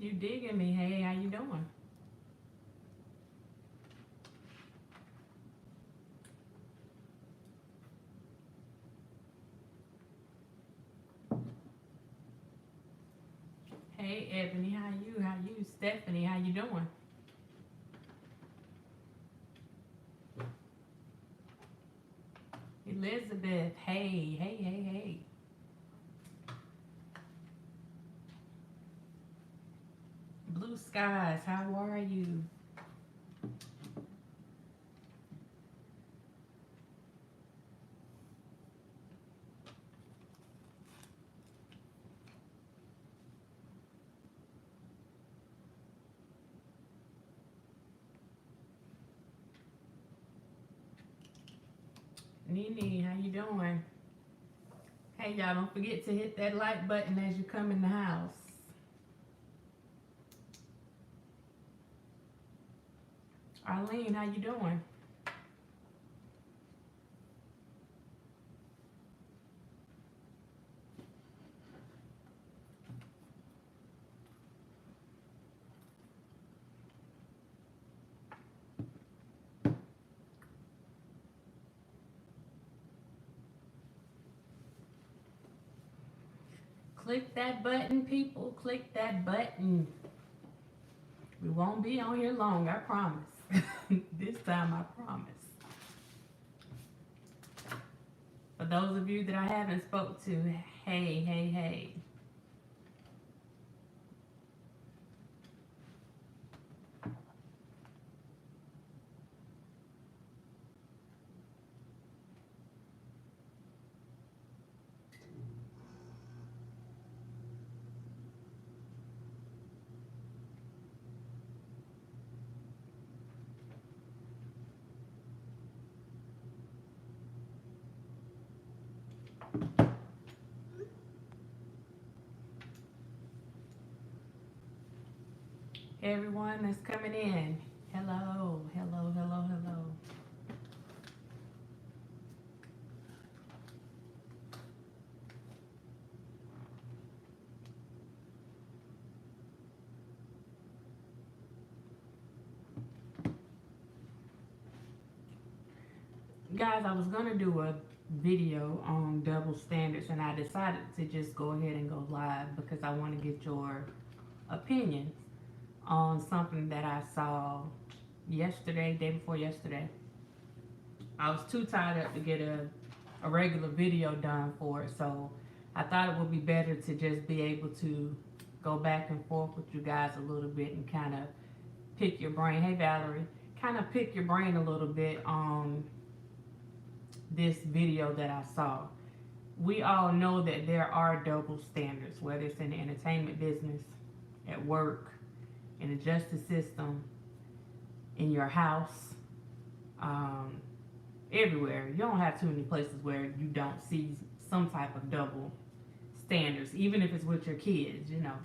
you digging me, hey, how you doing? Hey, Ebony, how you? How you? Stephanie, how you doing? Elizabeth, hey, hey, hey, hey. Blue skies, how are you? Nene, how you doing? Hey, y'all, don't forget to hit that like button as you come in the house. Arlene, how you doing? Click that button, people. Click that button. We won't be on here long, I promise. This time, I promise. For those of you that I haven't spoke to, hey, hey, hey. Everyone that's coming in, hello, hello, hello, hello. Guys, I was gonna do a video on double standards, and I decided to just go ahead and go live because I want to get your opinions on something that I saw yesterday, day before yesterday. I was too tied up to get a regular video done for it, so I thought it would be better to just be able to go back and forth with you guys a little bit and kind of pick your brain. Hey Valerie, kind of pick your brain a little bit on this video that I saw. We all know that there are double standards, whether it's in the entertainment business, at work, in the justice system, in your house, everywhere. You don't have too many places where you don't see some type of double standards, even if it's with your kids, you know.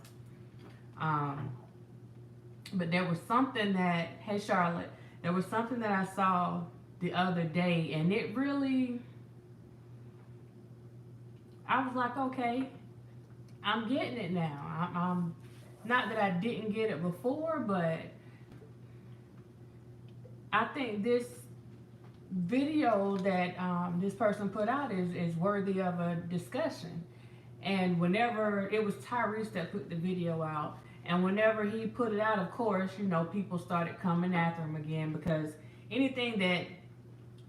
But there was something that, hey Charlotte, there was something that I saw the other day, and it really, I was like, okay, I'm getting it now. I'm not that I didn't get it before, but I think this video that this person put out is worthy of a discussion. And whenever, it was Tyrese that put the video out, and whenever he put it out, of course, you know, people started coming after him again, because anything that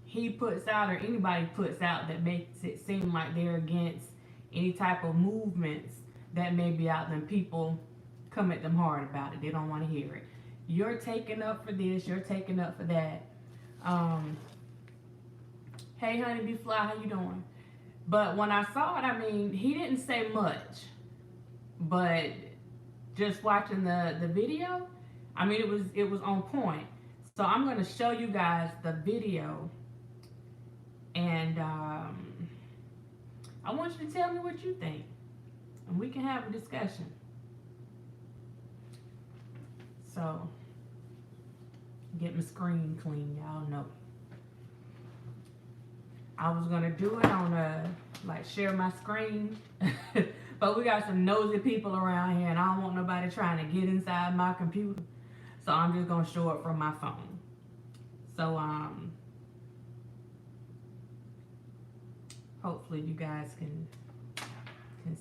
he puts out or anybody puts out that makes it seem like they're against any type of movements that may be out, then people come at them hard about it. They don't want to hear it. You're taking up for this, you're taking up for that. Hey honey, be fly, how you doing? But when I saw it, I mean, he didn't say much, but just watching the video, I mean, it was on point. So I'm going to show you guys the video, and I want you to tell me what you think, and we can have a discussion. So, get my screen clean, y'all know. I was gonna do it on like share my screen, but But we got some nosy people around here, and I don't want nobody trying to get inside my computer. So I'm just gonna show it from my phone. So hopefully you guys can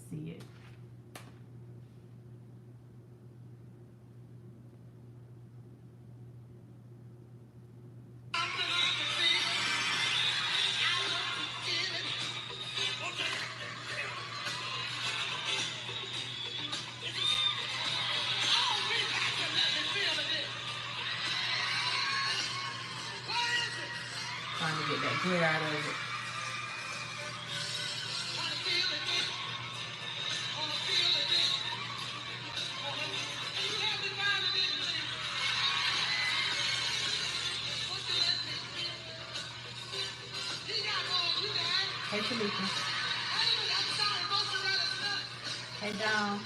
see it. Trying to get that glare out of it. Hey, Talika. Hey, Dawn.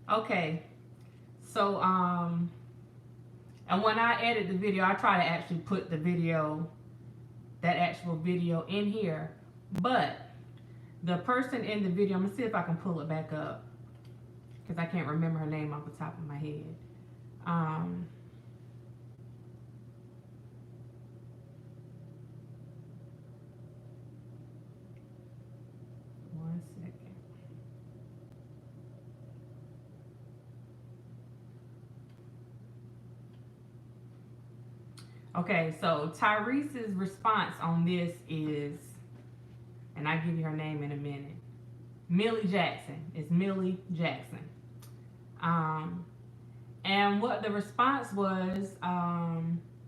Okay, so and when I edit the video, I try to actually put the video, that actual video in here. But the person in the video, I'm gonna see if I can pull it back up because I can't remember her name off the top of my head. One second. Okay, so Tyrese's response on this is, and I'll give you her name in a minute, Millie Jackson. It's Millie Jackson. And what the response was,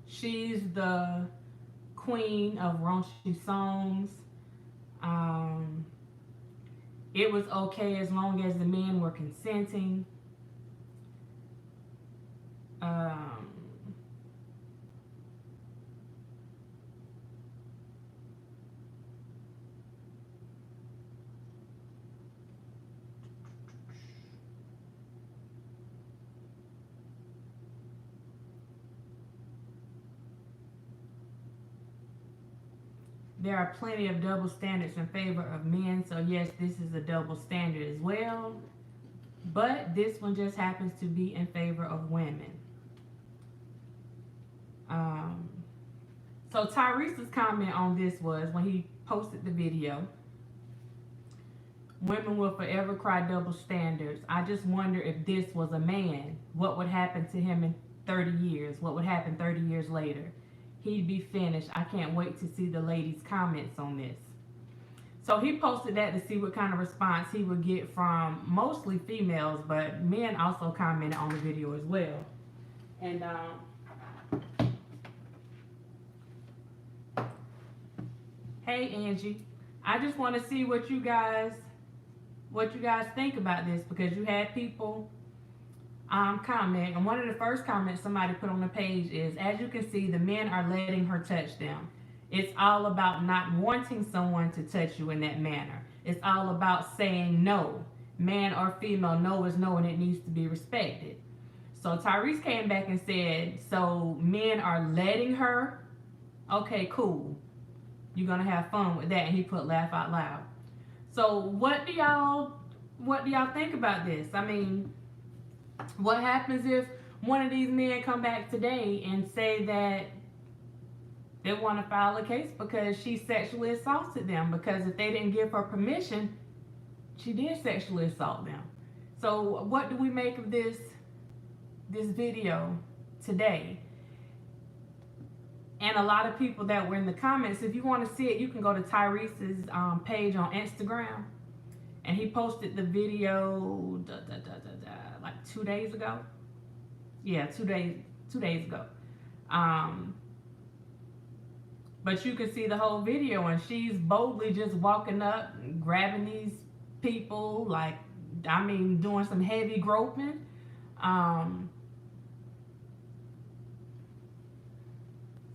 she's the queen of raunchy songs. It was okay as long as the men were consenting. There are plenty of double standards in favor of men, so yes, this is a double standard as well. But this one just happens to be in favor of women. So Tyrese's comment on this was, when he posted the video, women will forever cry double standards. I just wonder if this was a man, what would happen to him in 30 years? What would happen 30 years later? He'd be finished. I can't wait to see the ladies' comments on this. So he posted that to see what kind of response he would get from mostly females, but men also commented on the video as well. And hey Angie, I just want to see what you guys think about this, because you had people comment, and one of the first comments somebody put on the page is, as you can see, the men are letting her touch them. It's all about not wanting someone to touch you in that manner. It's all about saying no. Man or female, no is no, and it needs to be respected. So Tyrese came back and said, so men are letting her? Okay, cool. You're gonna have fun with that. And he put laugh out loud. So what do y'all think about this? I mean, what happens if one of these men come back today and say that they want to file a case because she sexually assaulted them? Because if they didn't give her permission, she did sexually assault them. So what do we make of this video today? And a lot of people that were in the comments, if you want to see it, you can go to Tyrese's page on Instagram. And he posted the video like 2 days ago. Yeah, 2 days ago. But you can see the whole video, and she's boldly just walking up, grabbing these people, like, I mean, doing some heavy groping. So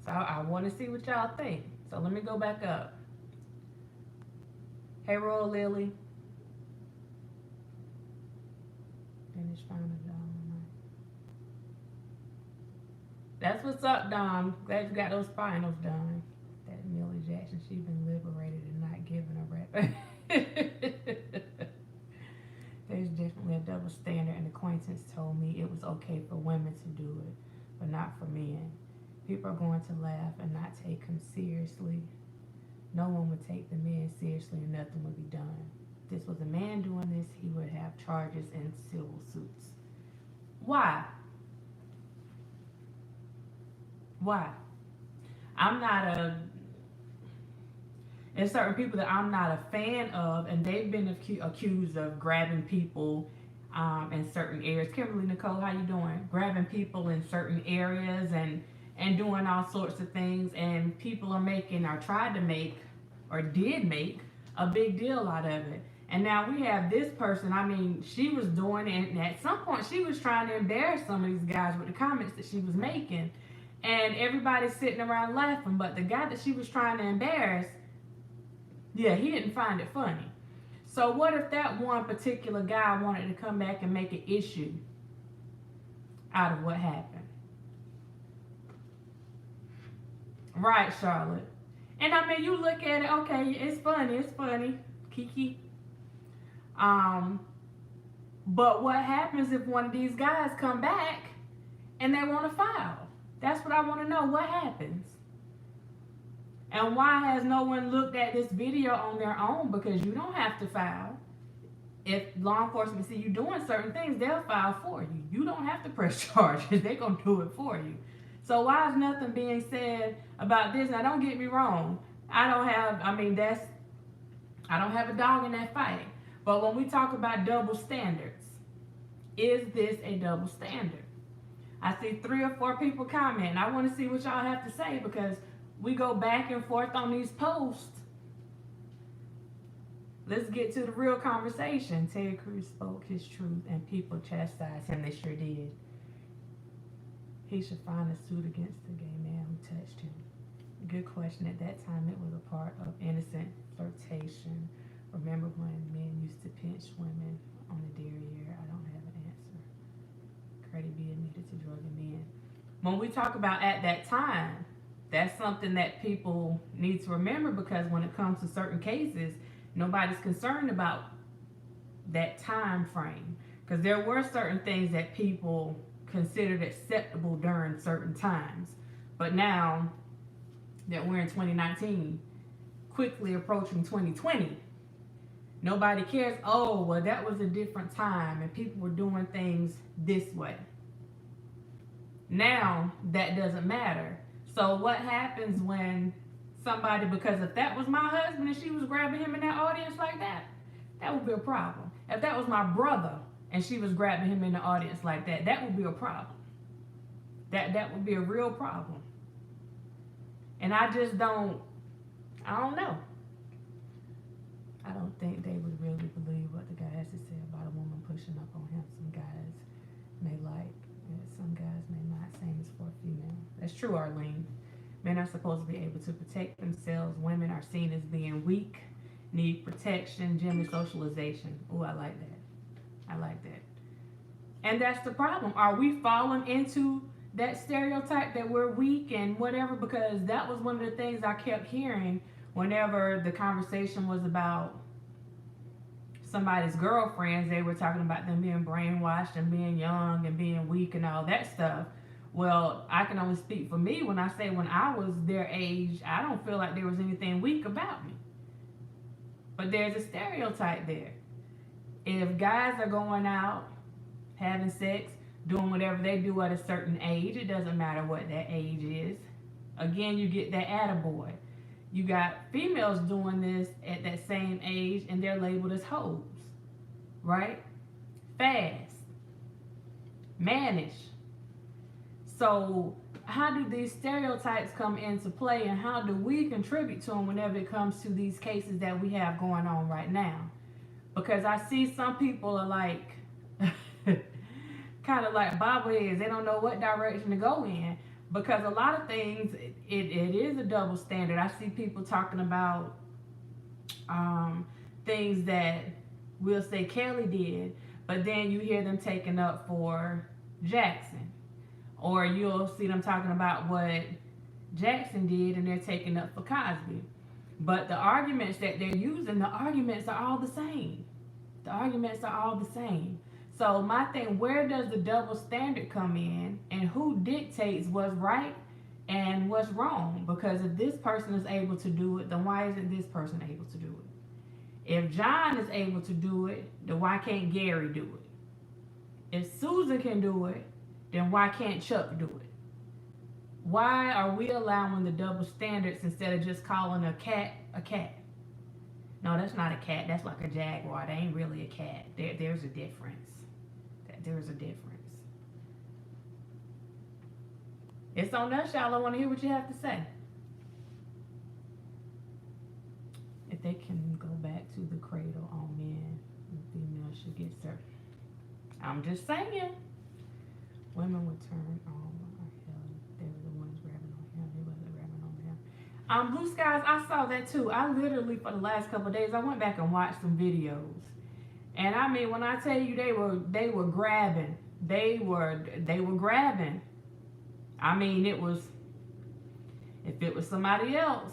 I want to see what y'all think. So let me go back up. Hey, Royal Lily. Finish finding Dom. That's what's up, Dom. Glad you got those finals done. That Millie Jackson, she's been liberated and not given a rap. There's definitely a double standard. An acquaintance told me it was okay for women to do it, but not for men. People are going to laugh and not take him seriously. No one would take the men seriously and nothing would be done. If this was a man doing this, he would have charges and civil suits. Why? Why? I'm not there's certain people that I'm not a fan of, and they've been accused of grabbing people in certain areas. Kimberly Nicole, how you doing? Grabbing people in certain areas and doing all sorts of things, and people are making, or tried to make, or did make a big deal out of it. And now we have this person, I mean, she was doing it, and at some point she was trying to embarrass some of these guys with the comments that she was making. And everybody's sitting around laughing, but the guy that she was trying to embarrass, yeah, he didn't find it funny. So what if that one particular guy wanted to come back and make an issue out of what happened? Right, Charlotte. And I mean, you look at it, okay, it's funny, Kiki. But what happens if one of these guys come back and they want to file? That's what I want to know. What happens? And why has no one looked at this video on their own? Because you don't have to file. If law enforcement see you doing certain things, they'll file for you. You don't have to press charges. They're going to do it for you. So why is nothing being said about this? Now, don't get me wrong. I don't have a dog in that fight. But when we talk about double standards, is this a double standard? I see 3 or 4 people comment. I want to see what y'all have to say, because we go back and forth on these posts. Let's get to the real conversation. Ted Cruz spoke his truth and people chastised him. They sure did. He should find a suit against the gay man who touched him. Good question. At that time, it was a part of innocent flirtation. Remember when men used to pinch women on the derriere? I don't have an answer. Cardi B admitted to drugging men. When we talk about at that time, that's something that people need to remember, because when it comes to certain cases, nobody's concerned about that time frame, because there were certain things that people considered acceptable during certain times. But now that we're in 2019, quickly approaching 2020, nobody cares. Oh, well, that was a different time and people were doing things this way. Now that doesn't matter. So what happens when somebody, because if that was my husband and she was grabbing him in that audience like that, that would be a problem. If that was my brother and she was grabbing him in the audience like that, that would be a problem. That would be a real problem. And I don't know. I don't think they would really believe what the guy has to say about a woman pushing up on him. Some guys may like it, some guys may not. Same as for a female. That's true, Arlene. Men are supposed to be able to protect themselves. Women are seen as being weak, need protection, Jimmy socialization. Oh, I like that. I like that. And that's the problem. Are we falling into that stereotype that we're weak and whatever? Because that was one of the things I kept hearing whenever the conversation was about somebody's girlfriends. They were talking about them being brainwashed and being young and being weak and all that stuff. Well, I can only speak for me when I say when I was their age, I don't feel like there was anything weak about me. But there's a stereotype there. If guys are going out, having sex, doing whatever they do at a certain age, it doesn't matter what that age is. Again, you get that attaboy. You got females doing this at that same age and they're labeled as hoes, right? Fast, mannish. So how do these stereotypes come into play, and how do we contribute to them whenever it comes to these cases that we have going on right now? Because I see some people are like kind of like bobbleheads. They don't know what direction to go in, because a lot of things, it is a double standard. I see people talking about things that we'll say Kelly did, but then you hear them taking up for Jackson. Or you'll see them talking about what Jackson did and they're taking up for Cosby. But the arguments that they're using, the arguments are all the same. The arguments are all the same. So my thing, where does the double standard come in, and who dictates what's right and what's wrong? Because if this person is able to do it, then why isn't this person able to do it? If John is able to do it, then why can't Gary do it? If Susan can do it, then why can't Chuck do it? Why are we allowing the double standards instead of just calling a cat a cat? No, that's not a cat. That's like a jaguar. That ain't really a cat. There's a difference. There's a difference. It's on us, y'all. I want to hear what you have to say. If they can go back to the cradle on men, the female should get served. I'm just saying. Women would turn on they were the ones grabbing on him. He wasn't grabbing on them. Blue Skies, I saw that too. I literally, for the last couple of days, I went back and watched some videos. And I mean, when I tell you they were grabbing, they were grabbing. I mean, it was, if it was somebody else,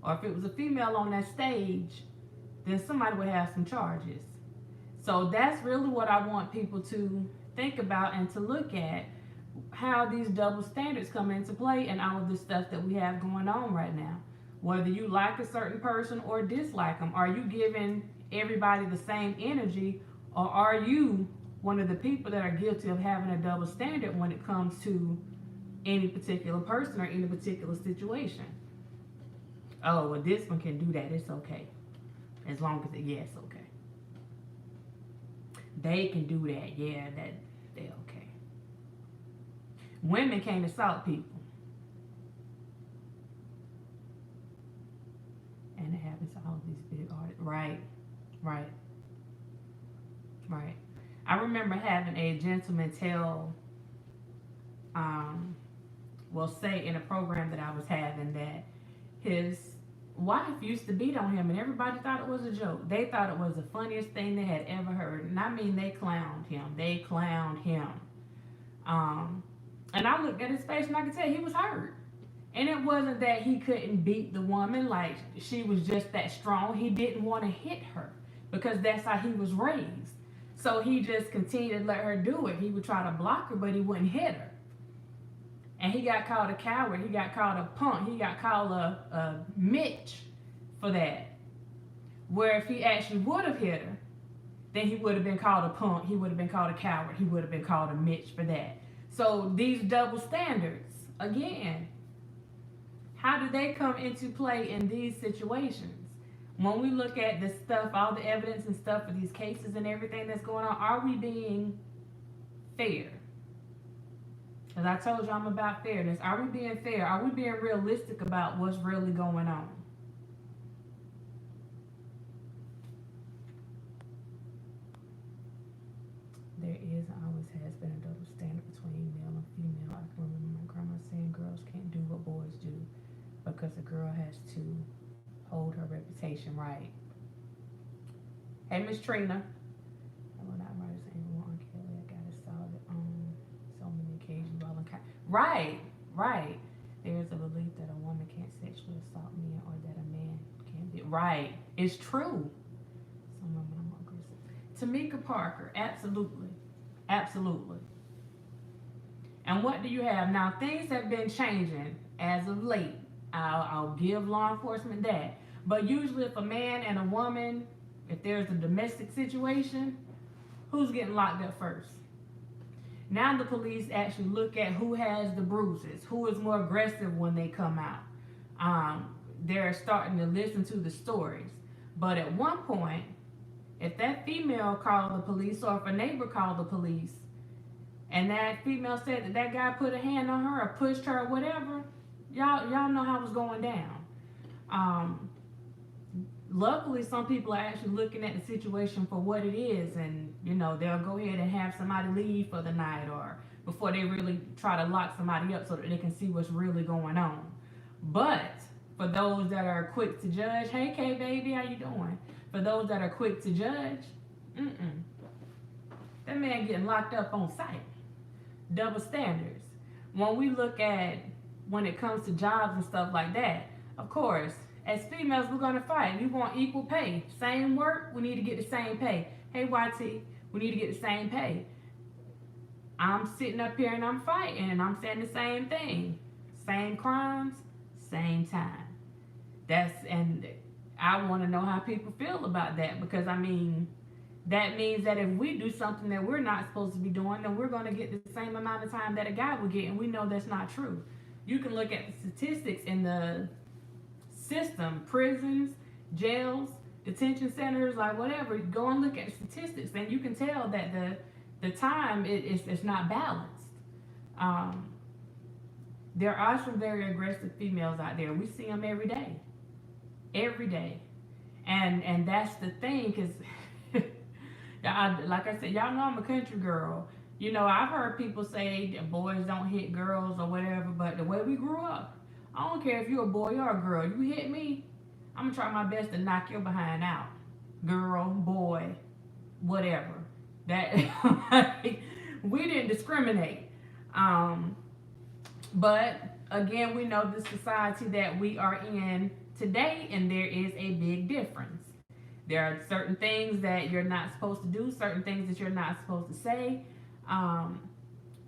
or if it was a female on that stage, then somebody would have some charges. So that's really what I want people to think about and to look at, how these double standards come into play and all of the stuff that we have going on right now. Whether you like a certain person or dislike them, are you giving everybody the same energy, or are you one of the people that are guilty of having a double standard when it comes to any particular person or any particular situation? Oh, well, this one can do that, it's okay. As long as yes, okay. They can do that, yeah, that they're okay. Women can't assault people. And it happens to all these big artists. Right. I remember having a gentleman tell, say in a program that I was having, that his wife used to beat on him, and everybody thought it was a joke. They thought it was the funniest thing they had ever heard. And I mean, they clowned him. And I looked at his face and I could tell he was hurt. And it wasn't that he couldn't beat the woman, like she was just that strong. He didn't want to hit her because that's how he was raised. So he just continued to let her do it. He would try to block her, but he wouldn't hit her. And he got called a coward. He got called a punk. He got called a Mitch for that. Where if he actually would have hit her, then he would have been called a punk. He would have been called a coward. He would have been called a Mitch for that. So these double standards, again, how do they come into play in these situations? When we look at the stuff, all the evidence and stuff for these cases and everything that's going on, are we being fair? Because I told you I'm about fairness. Are we being fair? Are we being realistic about what's really going on? There is and always has been a double standard between male and female. I can remember my grandma saying girls can't do what boys do because a girl has to hold her reputation right. Hey, Miss Trina. Right. There's a belief that a woman can't sexually assault men, or that a man can't be. Right. It's true. Some women are more aggressive. Tamika Parker, absolutely. And what do you have? Now, things have been changing as of late. I'll give law enforcement that. But usually if a man and a woman, if there's a domestic situation, who's getting locked up first? Now the police actually look at who has the bruises, who is more aggressive when they come out. They're starting to listen to the stories. But at one point, if that female called the police, or if a neighbor called the police, and that female said that that guy put a hand on her or pushed her or whatever, y'all know how it's going down. Um, Luckily, some people are actually looking at the situation for what it is, and they'll go ahead and have somebody leave for the night, or before they really try to lock somebody up so that they can see what's really going on. But for those that are quick to judge, hey K baby, how you doing? For those that are quick to judge, that man getting locked up on sight. Double standards. When it comes to jobs and stuff like that, of course, as females, we're gonna fight. We want equal pay. Same work, we need to get the same pay. Hey YT, we need to get the same pay. I'm sitting up here and I'm fighting and I'm saying the same thing. Same crimes, same time. And I want to know how people feel about that, because that means that if we do something that we're not supposed to be doing, then we're going to get the same amount of time that a guy would get, and we know that's not true. You can look at the statistics in the system, prisons, jails, detention centers, like whatever. Go and look at the statistics, and you can tell that the time it's not balanced. There are some very aggressive females out there. We see them every day, and that's the thing, because like I said, y'all know I'm a country girl. I've heard people say that boys don't hit girls or whatever, but the way we grew up, I don't care if you're a boy or a girl. You hit me, I'm gonna try my best to knock your behind out. Girl, boy, whatever. That we didn't discriminate. But again, we know the society that we are in today, and there is a big difference. There are certain things that you're not supposed to do, certain things that you're not supposed to say.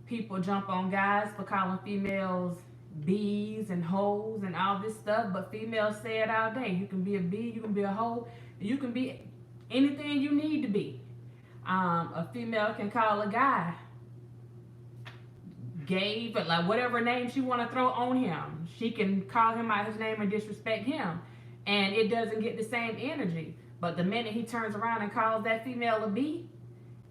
People jump on guys for calling females bees and hoes and all this stuff, but females say it all day. You can be a bee, you can be a hoe, you can be anything you need to be. A female can call a guy gay, but like whatever name she want to throw on him. She can call him out his name and disrespect him, and it doesn't get the same energy. But the minute he turns around and calls that female a bee,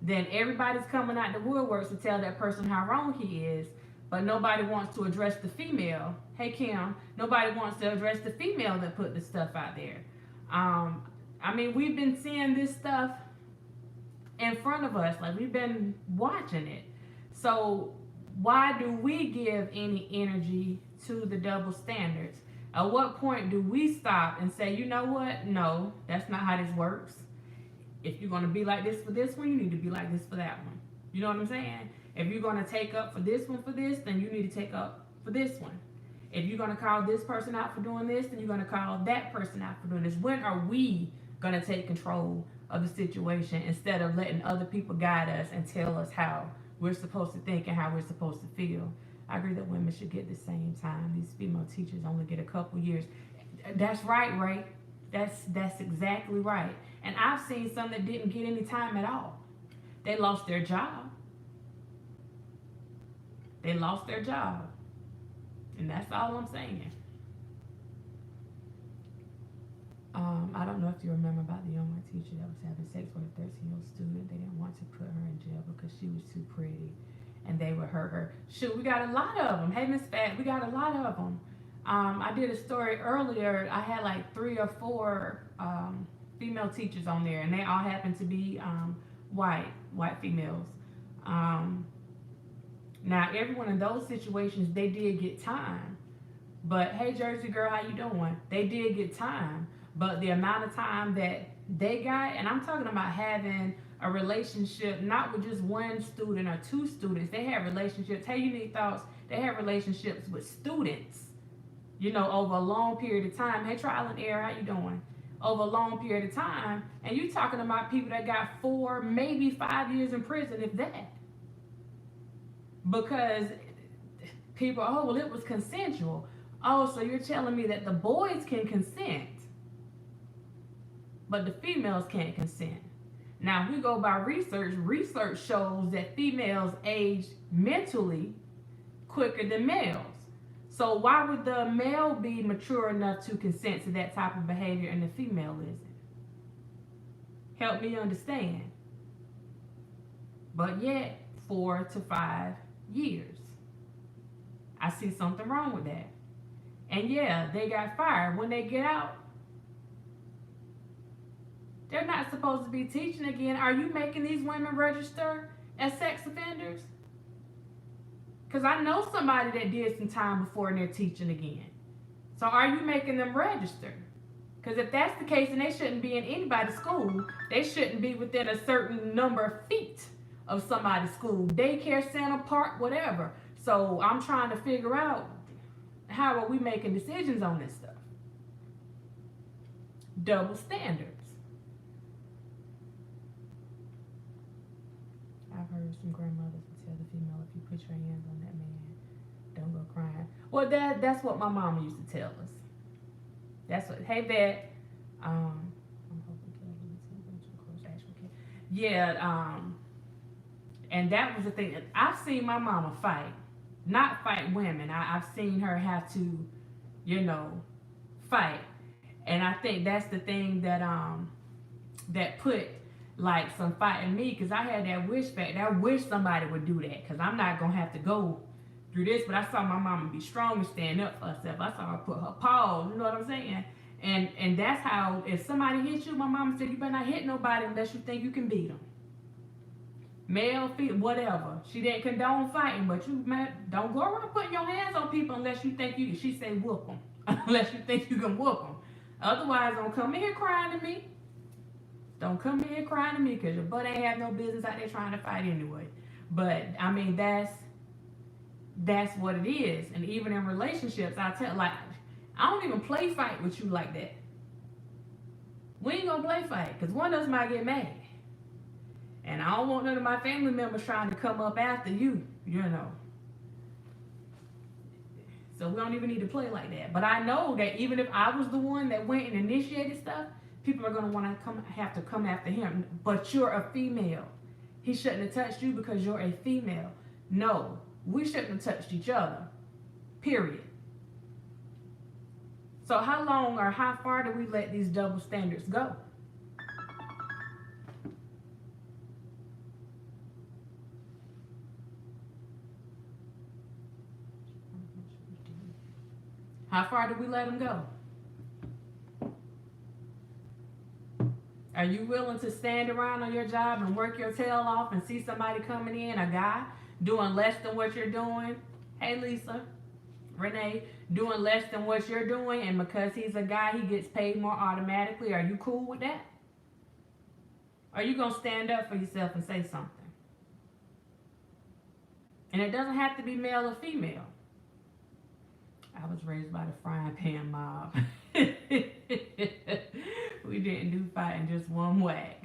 then everybody's coming out the woodworks to tell that person how wrong he is. But nobody wants to address the female. Hey Kim, nobody wants to address the female that put the stuff out there. We've been seeing this stuff in front of us, like we've been watching it. So why do we give any energy to the double standards? At what point do we stop and say, you know what? No, that's not how this works. If you're going to be like this for this one, you need to be like this for that one. You know what I'm saying? If you're going to take up for this one for this, then you need to take up for this one. If you're going to call this person out for doing this, then you're going to call that person out for doing this. When are we going to take control of the situation instead of letting other people guide us and tell us how we're supposed to think and how we're supposed to feel? I agree that women should get the same time. These female teachers only get a couple years. That's right, Ray. That's exactly right. And I've seen some that didn't get any time at all. They lost their job. They lost their job. And that's all I'm saying. I don't know if you remember about the young white teacher that was having sex with a 13-year-old student. They didn't want to put her in jail because she was too pretty, and they would hurt her. Shoot, we got a lot of them. Hey, Miss Fat, we got a lot of them. I did a story earlier. I had like 3 or 4 female teachers on there, and they all happened to be white females. Now, every one of those situations, they did get time. But hey, Jersey girl, how you doing? They did get time. But the amount of time that they got, and I'm talking about having a relationship, not with just one student or 2 students. They have relationships. Hey, Unique Thoughts, they have relationships with students, over a long period of time. Hey, Trial and Error, how you doing? Over a long period of time. And you're talking about people that got 4, maybe 5 years in prison, if that. Because people, oh, well, it was consensual. Oh, so you're telling me that the boys can consent, but the females can't consent. Now, if we go by research shows that females age mentally quicker than males. So why would the male be mature enough to consent to that type of behavior and the female isn't? Help me understand. But yet, 4 to 5 years. I see something wrong with that. And yeah, they got fired. When they get out, they're not supposed to be teaching again. Are you making these women register as sex offenders? Because I know somebody that did some time before and they're teaching again. So are you making them register? Because if that's the case, then they shouldn't be in anybody's school. They shouldn't be within a certain number of feet of somebody's school. Daycare center, park, whatever. So I'm trying to figure out, how are we making decisions on this stuff? Double standards. I've heard some grandmothers would tell the female, if you put your hands on that man, don't go crying. Well, that's what my mama used to tell us. That's what, hey vet, I'm hoping yeah, and that was the thing. I've seen my mama fight, not fight women. I've seen her have to, fight, and I think that's the thing that that put like some fight in me, because I had that wish factor. I wish somebody would do that, because I'm not gonna have to go through this. But I saw my mama be strong and stand up for herself. I saw her put her paws, you know what I'm saying? And that's how, if somebody hits you, my mama said, you better not hit nobody unless you think you can beat them. Male, female, whatever. She didn't condone fighting, but you don't go around putting your hands on people unless you think you, she say whoop them. Unless you think you can whoop them. Otherwise, don't come in here crying to me. Don't come in here crying to me, because your butt ain't have no business out there trying to fight anyway. But, I mean, that's what it is. And even in relationships, I tell, like, I don't even play fight with you like that. We ain't gonna play fight, because one of us might get mad. And I don't want none of my family members trying to come up after you, So we don't even need to play like that. But I know that even if I was the one that went and initiated stuff, people are going to have to come after him. But you're a female. He shouldn't have touched you because you're a female. No, we shouldn't have touched each other. Period. So how long or how far do we let these double standards go? How far do we let them go? Are you willing to stand around on your job and work your tail off and see somebody coming in, a guy, doing less than what you're doing? Hey, Lisa, Renee, doing less than what you're doing, and because he's a guy, he gets paid more automatically. Are you cool with that? Are you going to stand up for yourself and say something? And it doesn't have to be male or female. I was raised by the frying pan mob. We didn't do fighting, just one whack.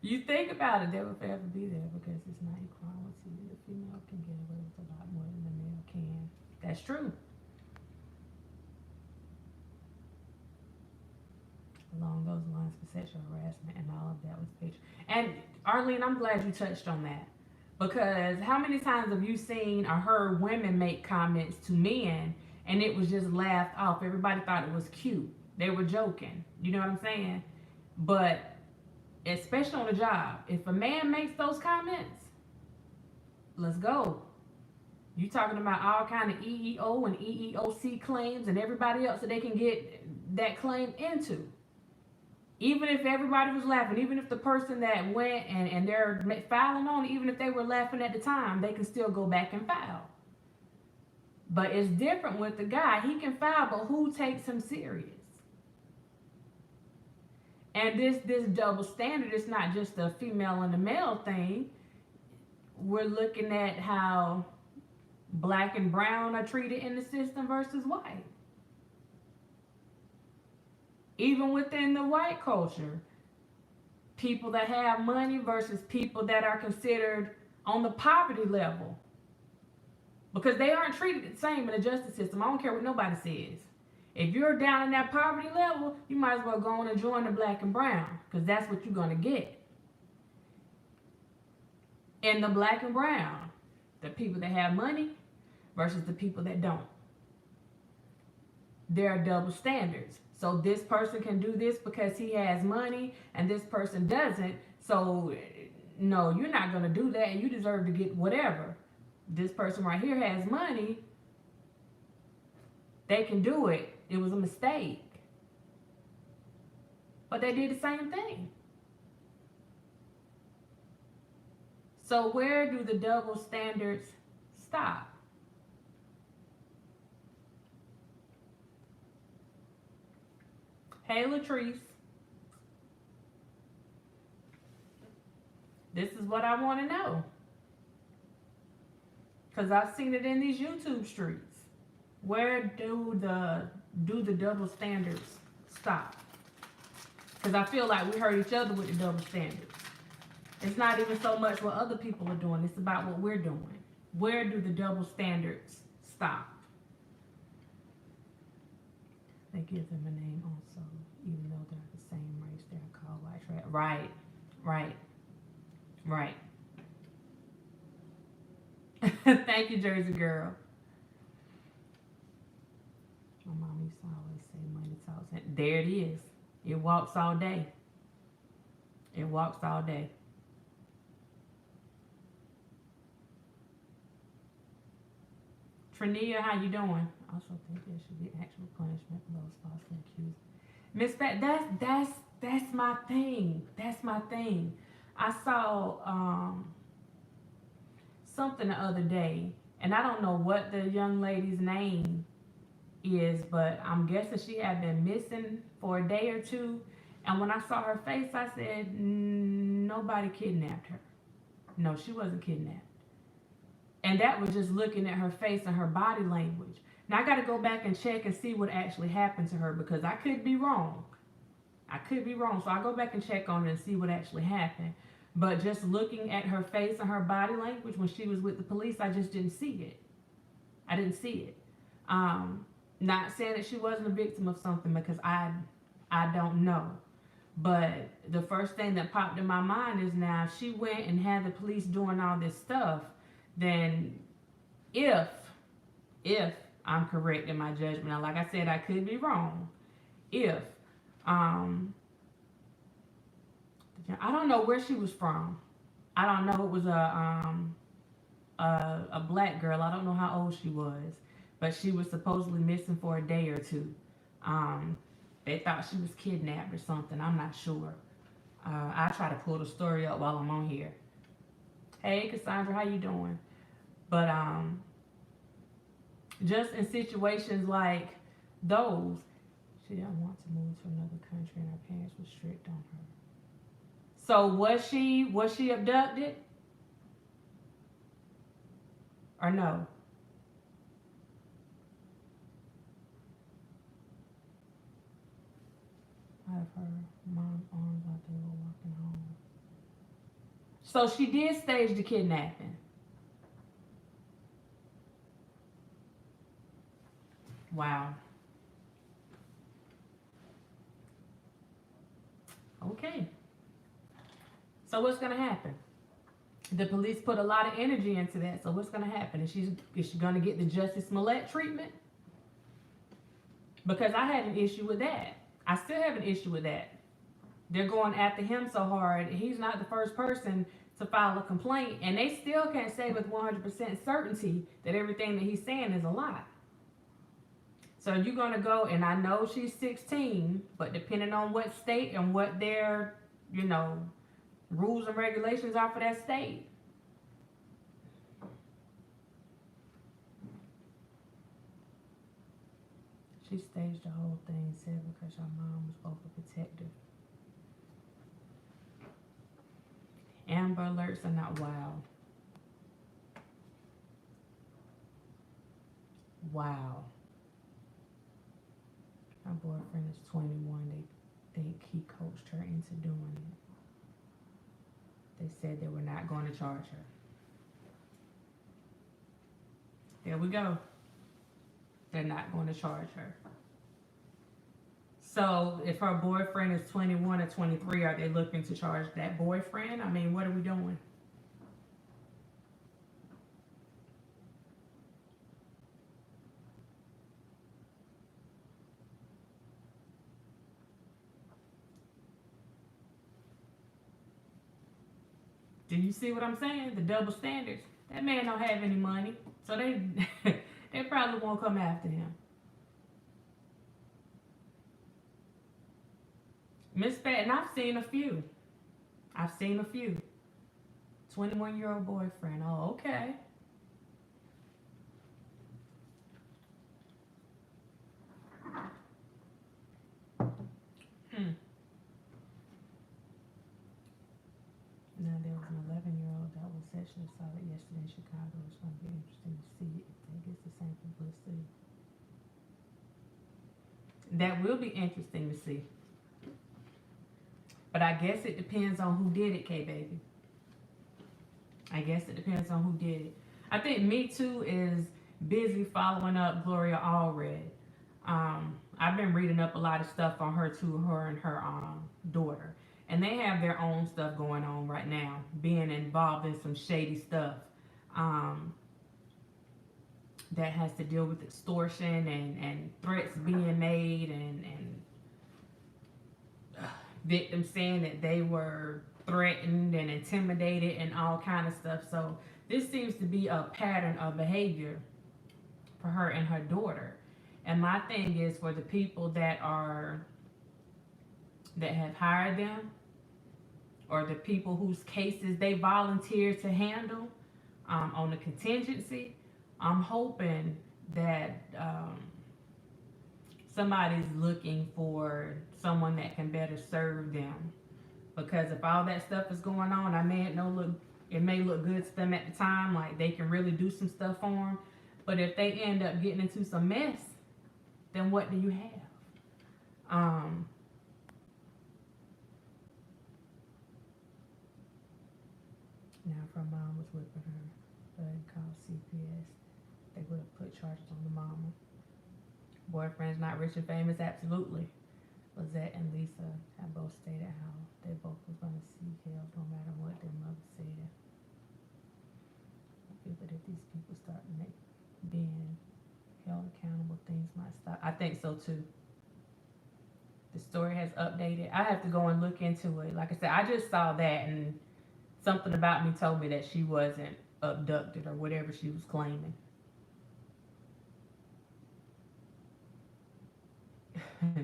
You think about it, they will forever be there because it's not equality. The female can get away with a lot more than the male can. That's true. Along those lines, for sexual harassment and all of that was paid. And Arlene, I'm glad you touched on that. Because how many times have you seen or heard women make comments to men and it was just laughed off? Everybody thought it was cute. They were joking. You know what I'm saying? But especially on the job, if a man makes those comments, let's go. You talking about all kind of EEO and EEOC claims and everybody else that they can get that claim into. Even if everybody was laughing, even if the person that went and they're filing on it, even if they were laughing at the time, they can still go back and file. But it's different with the guy. He can file, but who takes him serious? And this double standard is not just a female and a male thing. We're looking at how black and brown are treated in the system versus white. Even within the white culture, people that have money versus people that are considered on the poverty level. Because they aren't treated the same in the justice system. I don't care what nobody says. If you're down in that poverty level, you might as well go on and join the black and brown, because that's what you're going to get. In the black and brown, the people that have money versus the people that don't. There are double standards. So this person can do this because he has money and this person doesn't. So no, you're not going to do that and you deserve to get whatever. This person right here has money. They can do it. It was a mistake. But they did the same thing. So where do the double standards stop? Hey, Latrice. This is what I want to know. Because I've seen it in these YouTube streets. Where do the double standards stop? Because I feel like we hurt each other with the double standards. It's not even so much what other people are doing. It's about what we're doing. Where do the double standards stop? They give them a name also, even though they're the same race. They're called white trash. Right, right, right. Thank you, Jersey girl. My mom used to always say money talks. There it is. It walks all day. It walks all day. Trania, how you doing? I also think there should be actual punishment for those falsely accused. Miss Pat, that's my thing. That's my thing. I saw something the other day, and I don't know what the young lady's name is, but I'm guessing she had been missing for a day or two. And when I saw her face, I said, nobody kidnapped her. No, she wasn't kidnapped. And that was just looking at her face and her body language. Now I got to go back and check and see what actually happened to her, because I could be wrong. I could be wrong. So I go back and check on it and see what actually happened. But just looking at her face and her body language when she was with the police, I just didn't see it. I didn't see it. Not saying that she wasn't a victim of something, because I don't know. But the first thing that popped in my mind is, now if she went and had the police doing all this stuff, then if I'm correct in my judgment, now like I said, I could be wrong. If I don't know where she was from. I don't know. It was a black girl. I don't know how old she was, but she was supposedly missing for a day or two. They thought she was kidnapped or something. I'm not sure. I try to pull the story up while I'm on here. Hey, Cassandra, how you doing? But just in situations like those, she didn't want to move to another country, and her parents were strict on her. So was she abducted? Or no? I have her mom's arms out there walking home. So she did stage the kidnapping. Wow. Okay. So what's gonna happen? The police put a lot of energy into that. So what's gonna happen? Is she gonna get the Justice Smollett treatment? Because I had an issue with that. I still have an issue with that. They're going after him so hard. He's not the first person to file a complaint, and they still can't say with 100% certainty that everything that he's saying is a lie. So you're gonna go, and I know she's 16, but depending on what state and what their, rules and regulations are for that state. She staged the whole thing, said, because her mom was overprotective. Amber alerts are not wild. Wow. My boyfriend is 21. They think he coached her into doing it. They said they were not going to charge her. There we go. They're not going to charge her. So if her boyfriend is 21 or 23, are they looking to charge that boyfriend? I mean, what are we doing? Do you see what I'm saying? The double standards. That man don't have any money, so they they probably won't come after him. Miss Pat, and I've seen a few. I've seen a few. 21-year-old boyfriend. Oh, okay. Hmm. Now there was an 11-year-old that was sexually assaulted yesterday in Chicago. It's going to be interesting to see if they get the same publicity. That will be interesting to see. But I guess it depends on who did it, K baby. I guess it depends on who did it. I think Me Too is busy following up Gloria Allred. I've been reading up a lot of stuff on her too, her and her daughter. And they have their own stuff going on right now, being involved in some shady stuff that has to deal with extortion and threats being made and victims saying that they were threatened and intimidated and all kind of stuff. So this seems to be a pattern of behavior for her and her daughter. And my thing is, for the people that have hired them, or the people whose cases they volunteer to handle on the contingency, I'm hoping that somebody's looking for someone that can better serve them. Because if all that stuff is going on, it may look good to them at the time, like they can really do some stuff for them. But if they end up getting into some mess, then what do you have? Now, if her mom was whipping her, but called CPS, they would have put charges on the mama. Boyfriend's not rich and famous, absolutely. Lizette and Lisa have both stated how they both was going to seek help no matter what their mother said. But if these people start being held accountable, things might stop. I think so too. The story has updated. I have to go and look into it. Like I said, I just saw that and something about me told me that she wasn't abducted or whatever she was claiming.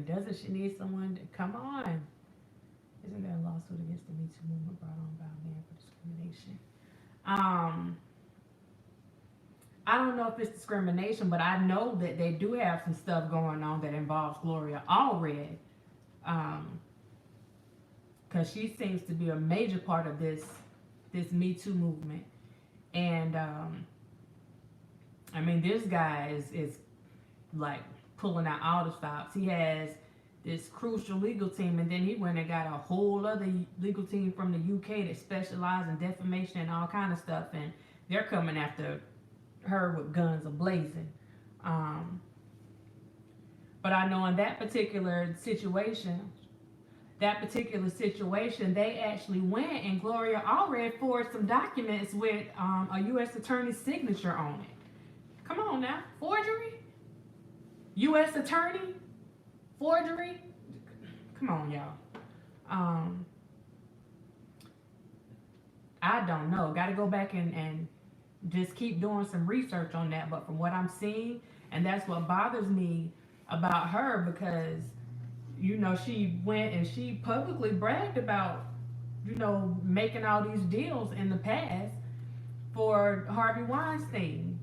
Doesn't she need someone to come on? Isn't there a lawsuit against the Me Too movement brought on by a man for discrimination? I don't know if it's discrimination, but I know that they do have some stuff going on that involves Gloria Allred. Because she seems to be a major part of this Me Too movement. And I mean, this guy is like pulling out all the stops. He has this crucial legal team, and then he went and got a whole other legal team from the UK that specialize in defamation and all kind of stuff, and they're coming after her with guns ablazing. But I know in that particular situation, they actually went and Gloria Allred forged some documents with a U.S. attorney's signature on it. Come on now, forgery? U.S. attorney? Forgery? Come on, y'all. I don't know. Got to go back and just keep doing some research on that. But from what I'm seeing, and that's what bothers me about her, because she went and she publicly bragged about, making all these deals in the past for Harvey Weinstein,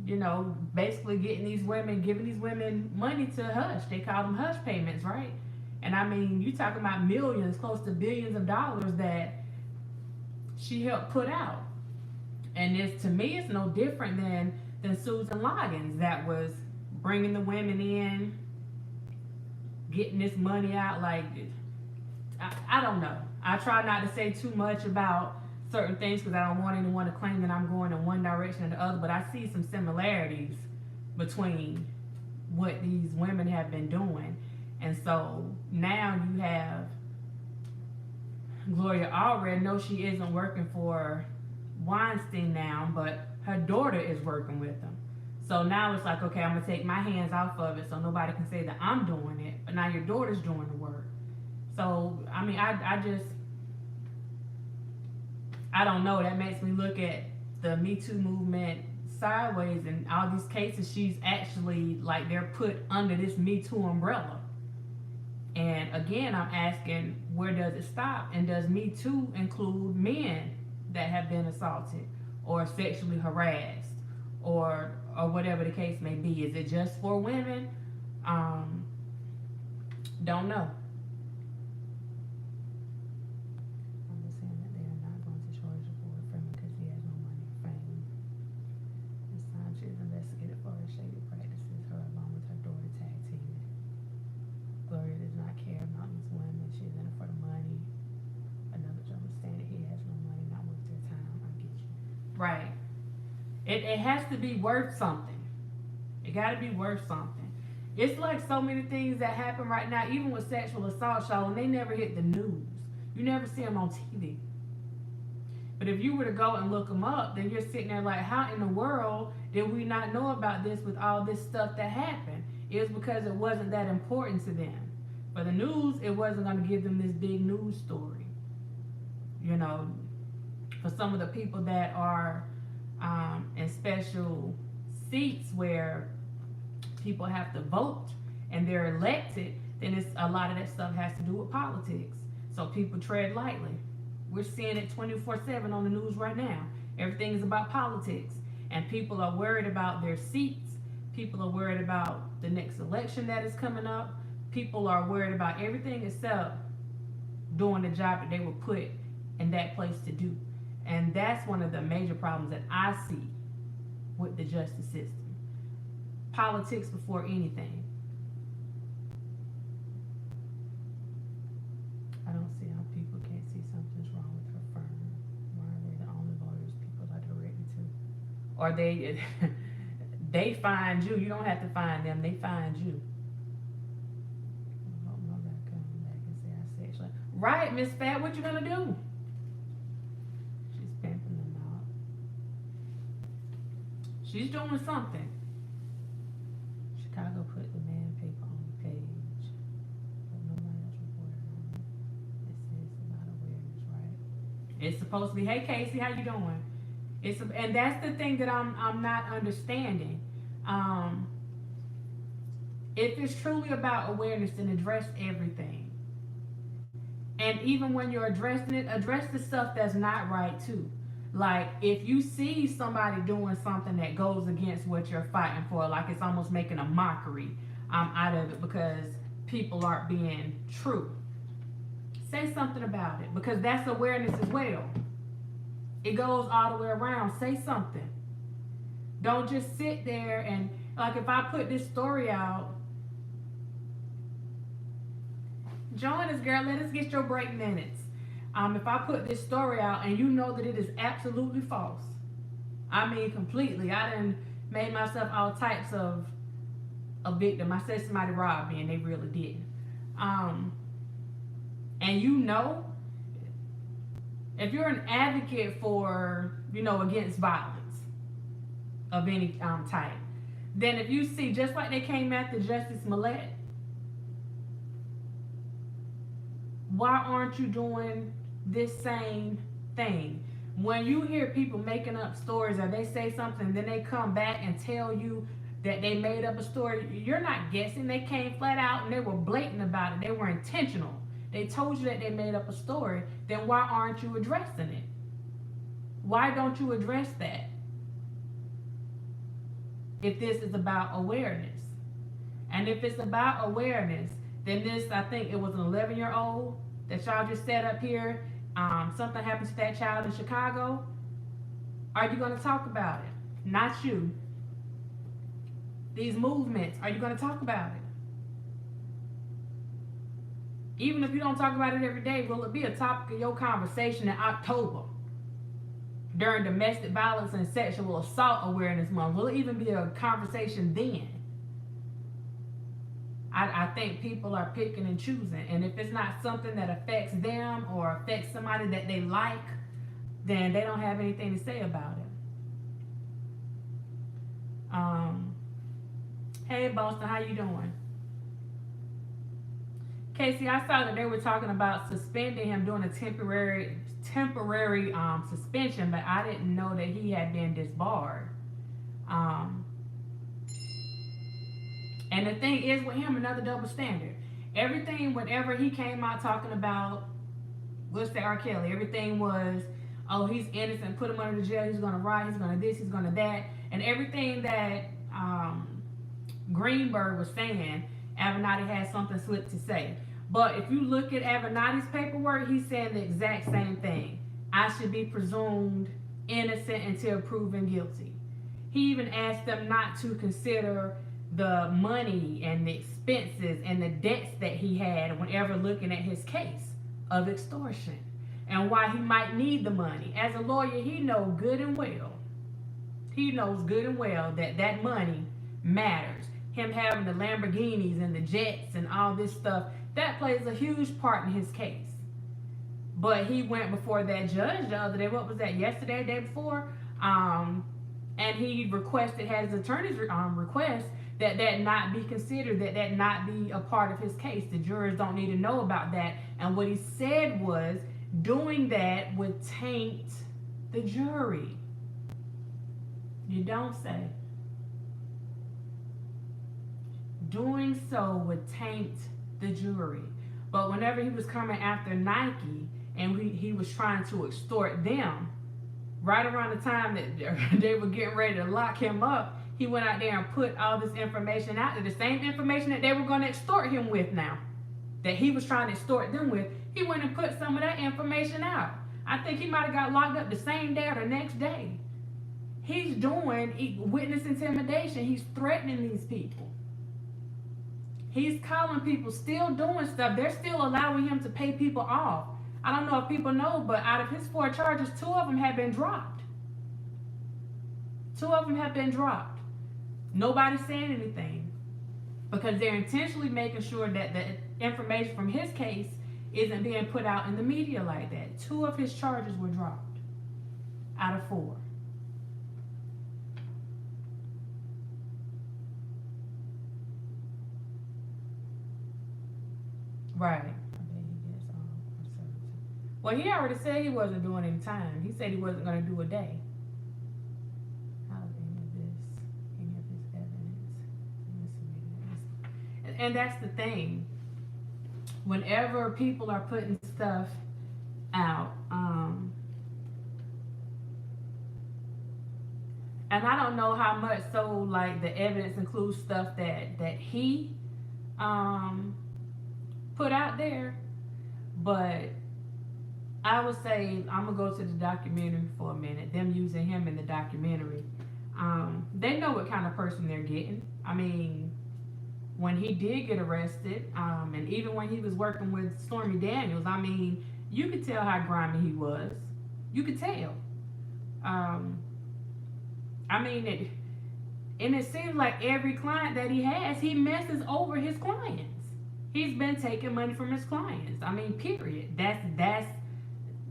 basically giving these women money to hush. They call them hush payments, right? And I mean, you talking about millions, close to billions of dollars that she helped put out. And to me, it's no different than Susan Loggins that was bringing the women in, getting this money out. Like, I don't know. I try not to say too much about certain things because I don't want anyone to claim that I'm going in one direction or the other, but I see some similarities between what these women have been doing. And so now you have Gloria Allred. No, she isn't working for Weinstein now, but her daughter is working with them. So now it's like, okay, I'm gonna take my hands off of it so nobody can say that I'm doing it, but now your daughter's doing the work. So I mean, I don't know. That makes me look at the Me Too movement sideways, and all these cases she's actually like they're put under this Me Too umbrella. And again, I'm asking, where does it stop? And does Me Too include men that have been assaulted or sexually harassed or whatever the case may be? Is it just for women? Don't know. I'm just saying that they are not going to charge the boyfriend because he has no money or fame. This time she is investigated for her shady practices, her along with her daughter tag teaming. Gloria does not care about these women. She's in it for the money. Another gentleman saying that he has no money, not worth their time. I get you. Right. It has to be worth something. It got to be worth something. It's like so many things that happen right now, even with sexual assault, y'all, and they never hit the news. You never see them on TV. But if you were to go and look them up, then you're sitting there like, how in the world did we not know about this with all this stuff that happened? It was because it wasn't that important to them. For the news, it wasn't going to give them this big news story. You know, for some of the people that are in special seats where people have to vote and they're elected, then it's a lot of that stuff has to do with politics. So people tread lightly. We're seeing it 24/7 on the news right now. Everything is about politics, and people are worried about their seats. People are worried about the next election that is coming up. People are worried about everything except doing the job that they were put in that place to do. And that's one of the major problems that I see with the justice system. Politics before anything. I don't see how people can't see something's wrong with her firm. Why are they the only lawyers people are directed to? Or they find you. You don't have to find them. They find you. I hope nobody comes back and say I sexually. Right, Miss Fat, what you gonna do? She's pimping them out. She's doing something. Chicago put the man paper on the page, but nobody else reported on it. It says about awareness, right? It's supposed to be, hey Casey, how you doing? And that's the thing that I'm not understanding. If it's truly about awareness, then address everything. And even when you're addressing it, address the stuff that's not right too. Like, if you see somebody doing something that goes against what you're fighting for, like it's almost making a mockery out of it because people aren't being true, say something about it, because that's awareness as well. It goes all the way around. Say something. Don't just sit there and, like, if I put this story out, join us, girl. Let us get your break minutes. If I put this story out and you know that it is absolutely false, I mean completely, I done made myself all types of a victim. I said somebody robbed me and they really didn't. And you know, if you're an advocate for, against violence of any type, then if you see, just like they came after Justice Millette, why aren't you doing this same thing? When you hear people making up stories or they say something, then they come back and tell you that they made up a story, you're not guessing. They came flat out and they were blatant about it. They were intentional. They told you that they made up a story. Then why aren't you addressing it? Why don't you address that? If this is about awareness. And if it's about awareness, then this, I think it was an 11-year-old that y'all just set up here. Something happened to that child in Chicago. Are you going to talk about it? Not you. These movements, are you going to talk about it? Even if you don't talk about it every day, will it be a topic of your conversation in October during Domestic Violence and Sexual Assault Awareness Month? Will it even be a conversation then? I think people are picking and choosing, and if it's not something that affects them or affects somebody that they like, then they don't have anything to say about it. Hey Boston, how you doing? Casey, I saw that they were talking about suspending him, doing a temporary suspension, but I didn't know that he had been disbarred. Um, and the thing is with him, another double standard. Everything, whenever he came out talking about, what's the R. Kelly, everything was, oh, he's innocent, put him under the jail, he's gonna ride, he's gonna this, he's gonna that, and everything that Greenberg was saying, Avenatti had something slick to say. But if you look at Avenatti's paperwork, he's saying the exact same thing. I should be presumed innocent until proven guilty. He even asked them not to consider the money and the expenses and the debts that he had whenever looking at his case of extortion and why he might need the money. As a lawyer, he knows good and well that that money matters. Him having the Lamborghinis and the jets and all this stuff, that plays a huge part in his case. But he went before that judge the other day, what was that, yesterday, the day before? And he requested, had his attorney's request that not be considered, that not be a part of his case. The jurors don't need to know about that. And what he said was, doing that would taint the jury. You don't say. Doing so would taint the jury. But whenever he was coming after Nike and he was trying to extort them, right around the time that they were getting ready to lock him up, he went out there and put all this information out there, the same information that they were going to extort him with now, that he was trying to extort them with. He went and put some of that information out. I think he might have got locked up the same day or the next day. He's doing witness intimidation. He's threatening these people. He's calling people, still doing stuff. They're still allowing him to pay people off. I don't know if people know, but out of his 4 charges, 2 of them have been dropped. 2 of them have been dropped. Nobody's saying anything because they're intentionally making sure that the information from his case isn't being put out in the media like that. 2 of his charges were dropped out of 4. Right. Well, he already said he wasn't doing any time. He said he wasn't going to do a day. How is any of this evidence? And that's the thing. Whenever people are putting stuff out, and I don't know how much so like the evidence includes stuff that he put out there, but I would say, I'm gonna go to the documentary for a minute, them using him in the documentary. They know what kind of person they're getting. I mean, when he did get arrested, and even when he was working with Stormy Daniels, I mean, you could tell how grimy he was. You could tell. I mean, it seems like every client that he has, he messes over his clients. He's been taking money from his clients. I mean, period. That's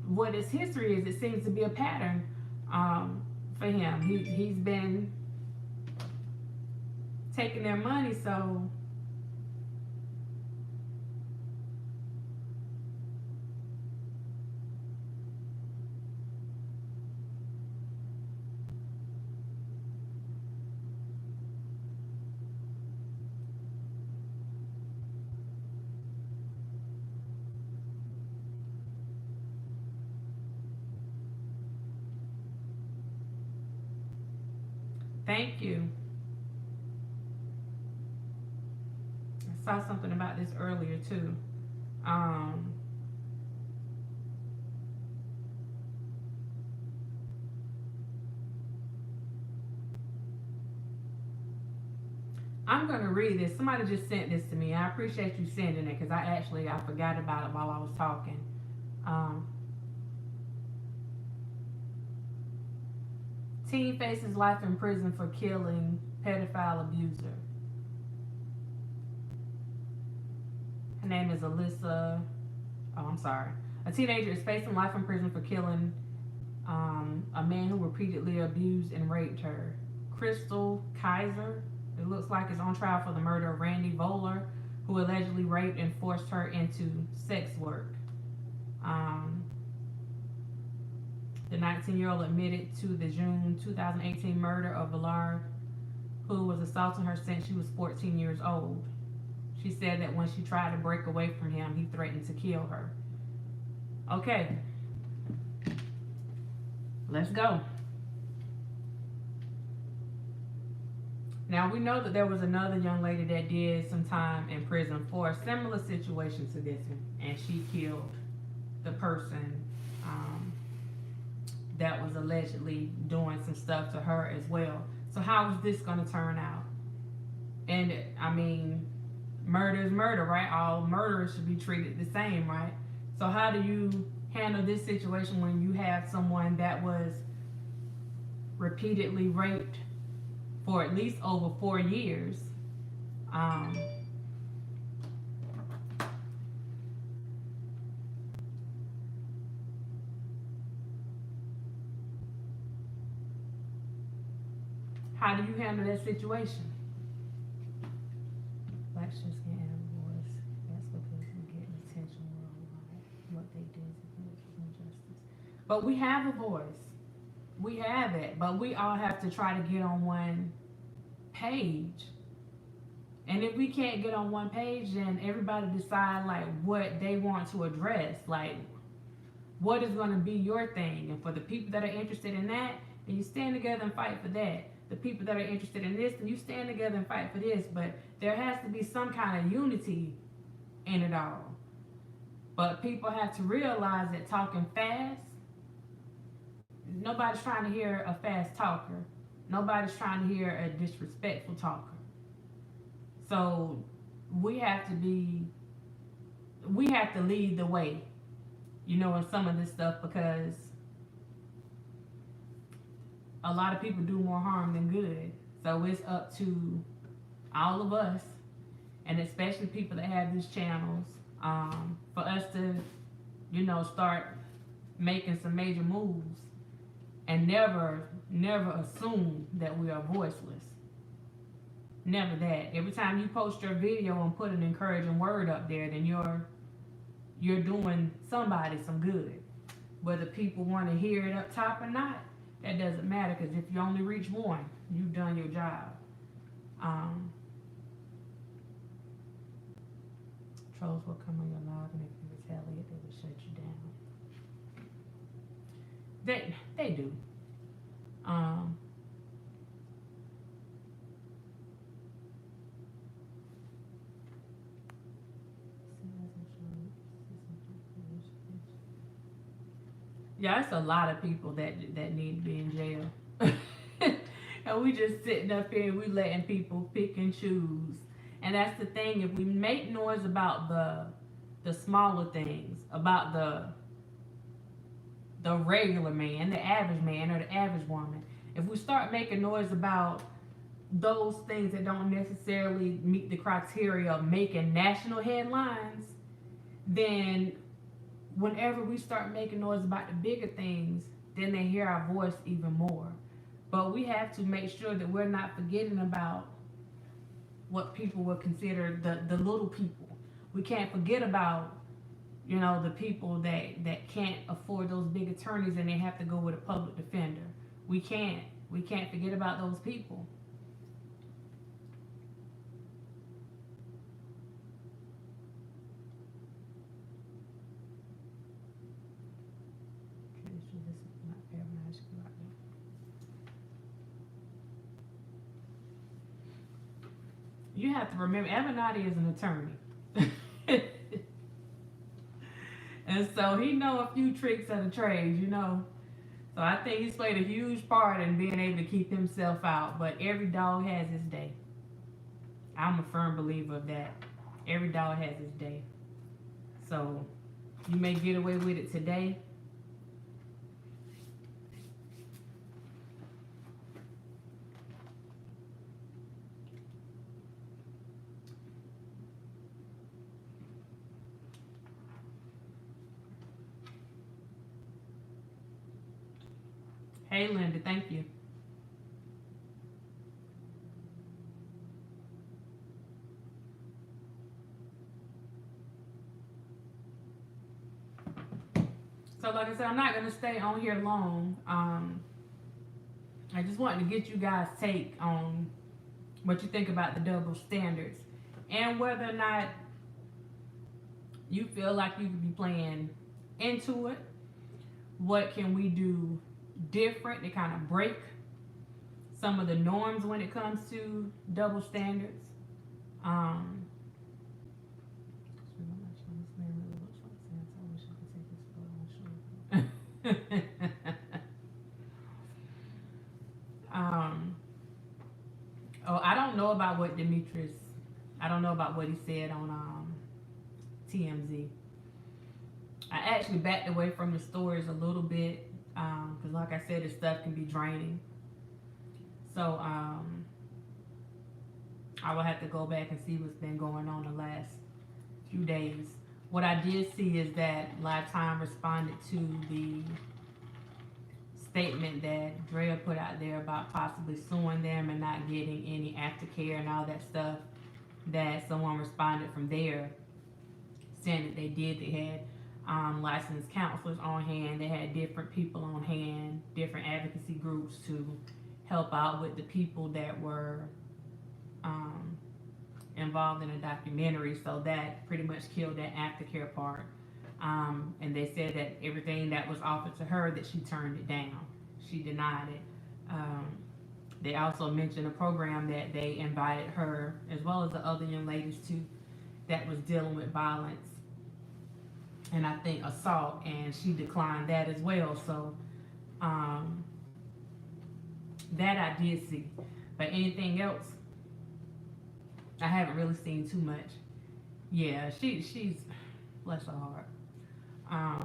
what his history is. It seems to be a pattern for him. He's been taking their money, so thank you. I saw something about this earlier too. I'm gonna read this. Somebody just sent this to me. I appreciate you sending it because I forgot about it while I was talking. Teen faces life in prison for killing pedophile abuser. Her name is Alyssa. Oh, I'm sorry. A teenager is facing life in prison for killing a man who repeatedly abused and raped her. Crystal Kaiser, it looks like, is on trial for the murder of Randy Voller, who allegedly raped and forced her into sex work. Um, the 19-year-old admitted to the June 2018 murder of Villar, who was assaulting her since she was 14 years old. She said that when she tried to break away from him, he threatened to kill her. Okay, let's go. Now, we know that there was another young lady that did some time in prison for a similar situation to this one, and she killed the person that was allegedly doing some stuff to her as well. So how is this going to turn out? And I mean, murder is murder, right? All murderers should be treated the same, right? So how do you handle this situation when you have someone that was repeatedly raped for at least over 4 years? How do you handle that situation? Blacks just can't have a voice. That's because we get attention worldwide. What they did is injustice. But we have a voice. We have it. But we all have to try to get on one page. And if we can't get on one page, then everybody decide like what they want to address. Like, what is going to be your thing? And for the people that are interested in that, then you stand together and fight for that. The people that are interested in this, then you stand together and fight for this. But there has to be some kind of unity in it all. But people have to realize that talking fast, nobody's trying to hear a fast talker. Nobody's trying to hear a disrespectful talker. So we have to lead the way, you know, in some of this stuff, because a lot of people do more harm than good. So it's up to all of us, and especially people that have these channels, for us to, you know, start making some major moves and never assume that we are voiceless. Never that. Every time you post your video and put an encouraging word up there, then you're doing somebody some good. Whether people want to hear it up top or not, that doesn't matter, because if you only reach one, you've done your job. Trolls will come on your live, and if you retaliate, they will shut you down. They do. Yeah, it's a lot of people that need to be in jail. And we just sitting up here, we letting people pick and choose. And that's the thing, if we make noise about the smaller things, about the regular man, the average man, or the average woman, if we start making noise about those things that don't necessarily meet the criteria of making national headlines, then whenever we start making noise about the bigger things, then they hear our voice even more. But we have to make sure that we're not forgetting about what people will consider the little people. We can't forget about, you know, the people that can't afford those big attorneys and they have to go with a public defender. We can't forget about those people. You have to remember, Avenatti is an attorney. And so he know a few tricks of the trade, you know. So I think he's played a huge part in being able to keep himself out. But every dog has his day. I'm a firm believer of that. Every dog has his day. So you may get away with it today. Hey, Linda, thank you. like I said, I'm not gonna stay on here long. I just wanted to get you guys' take on what you think about the double standards and whether or not you feel like you could be playing into it. What can we do different to kind of break some of the norms when it comes to double standards? Oh, I don't know about what Demetrius. I don't know about what he said on TMZ. I actually backed away from the stories a little bit because, like I said, this stuff can be draining. So I will have to go back and see what's been going on the last few days. What I did see is that Lifetime responded to the statement that Drea put out there about possibly suing them and not getting any aftercare and all that stuff. That someone responded from there saying that they did. They had licensed counselors on hand. They had different people on hand, different advocacy groups to help out with the people that were involved in a documentary. So that pretty much killed that aftercare part. And they said that everything that was offered to her, that she turned it down. She denied it. They also mentioned a program that they invited her, as well as the other young ladies to, that was dealing with violence and I think assault, and she declined that as well. So that I did see, but anything else, I haven't really seen too much. Yeah, she's bless her heart. I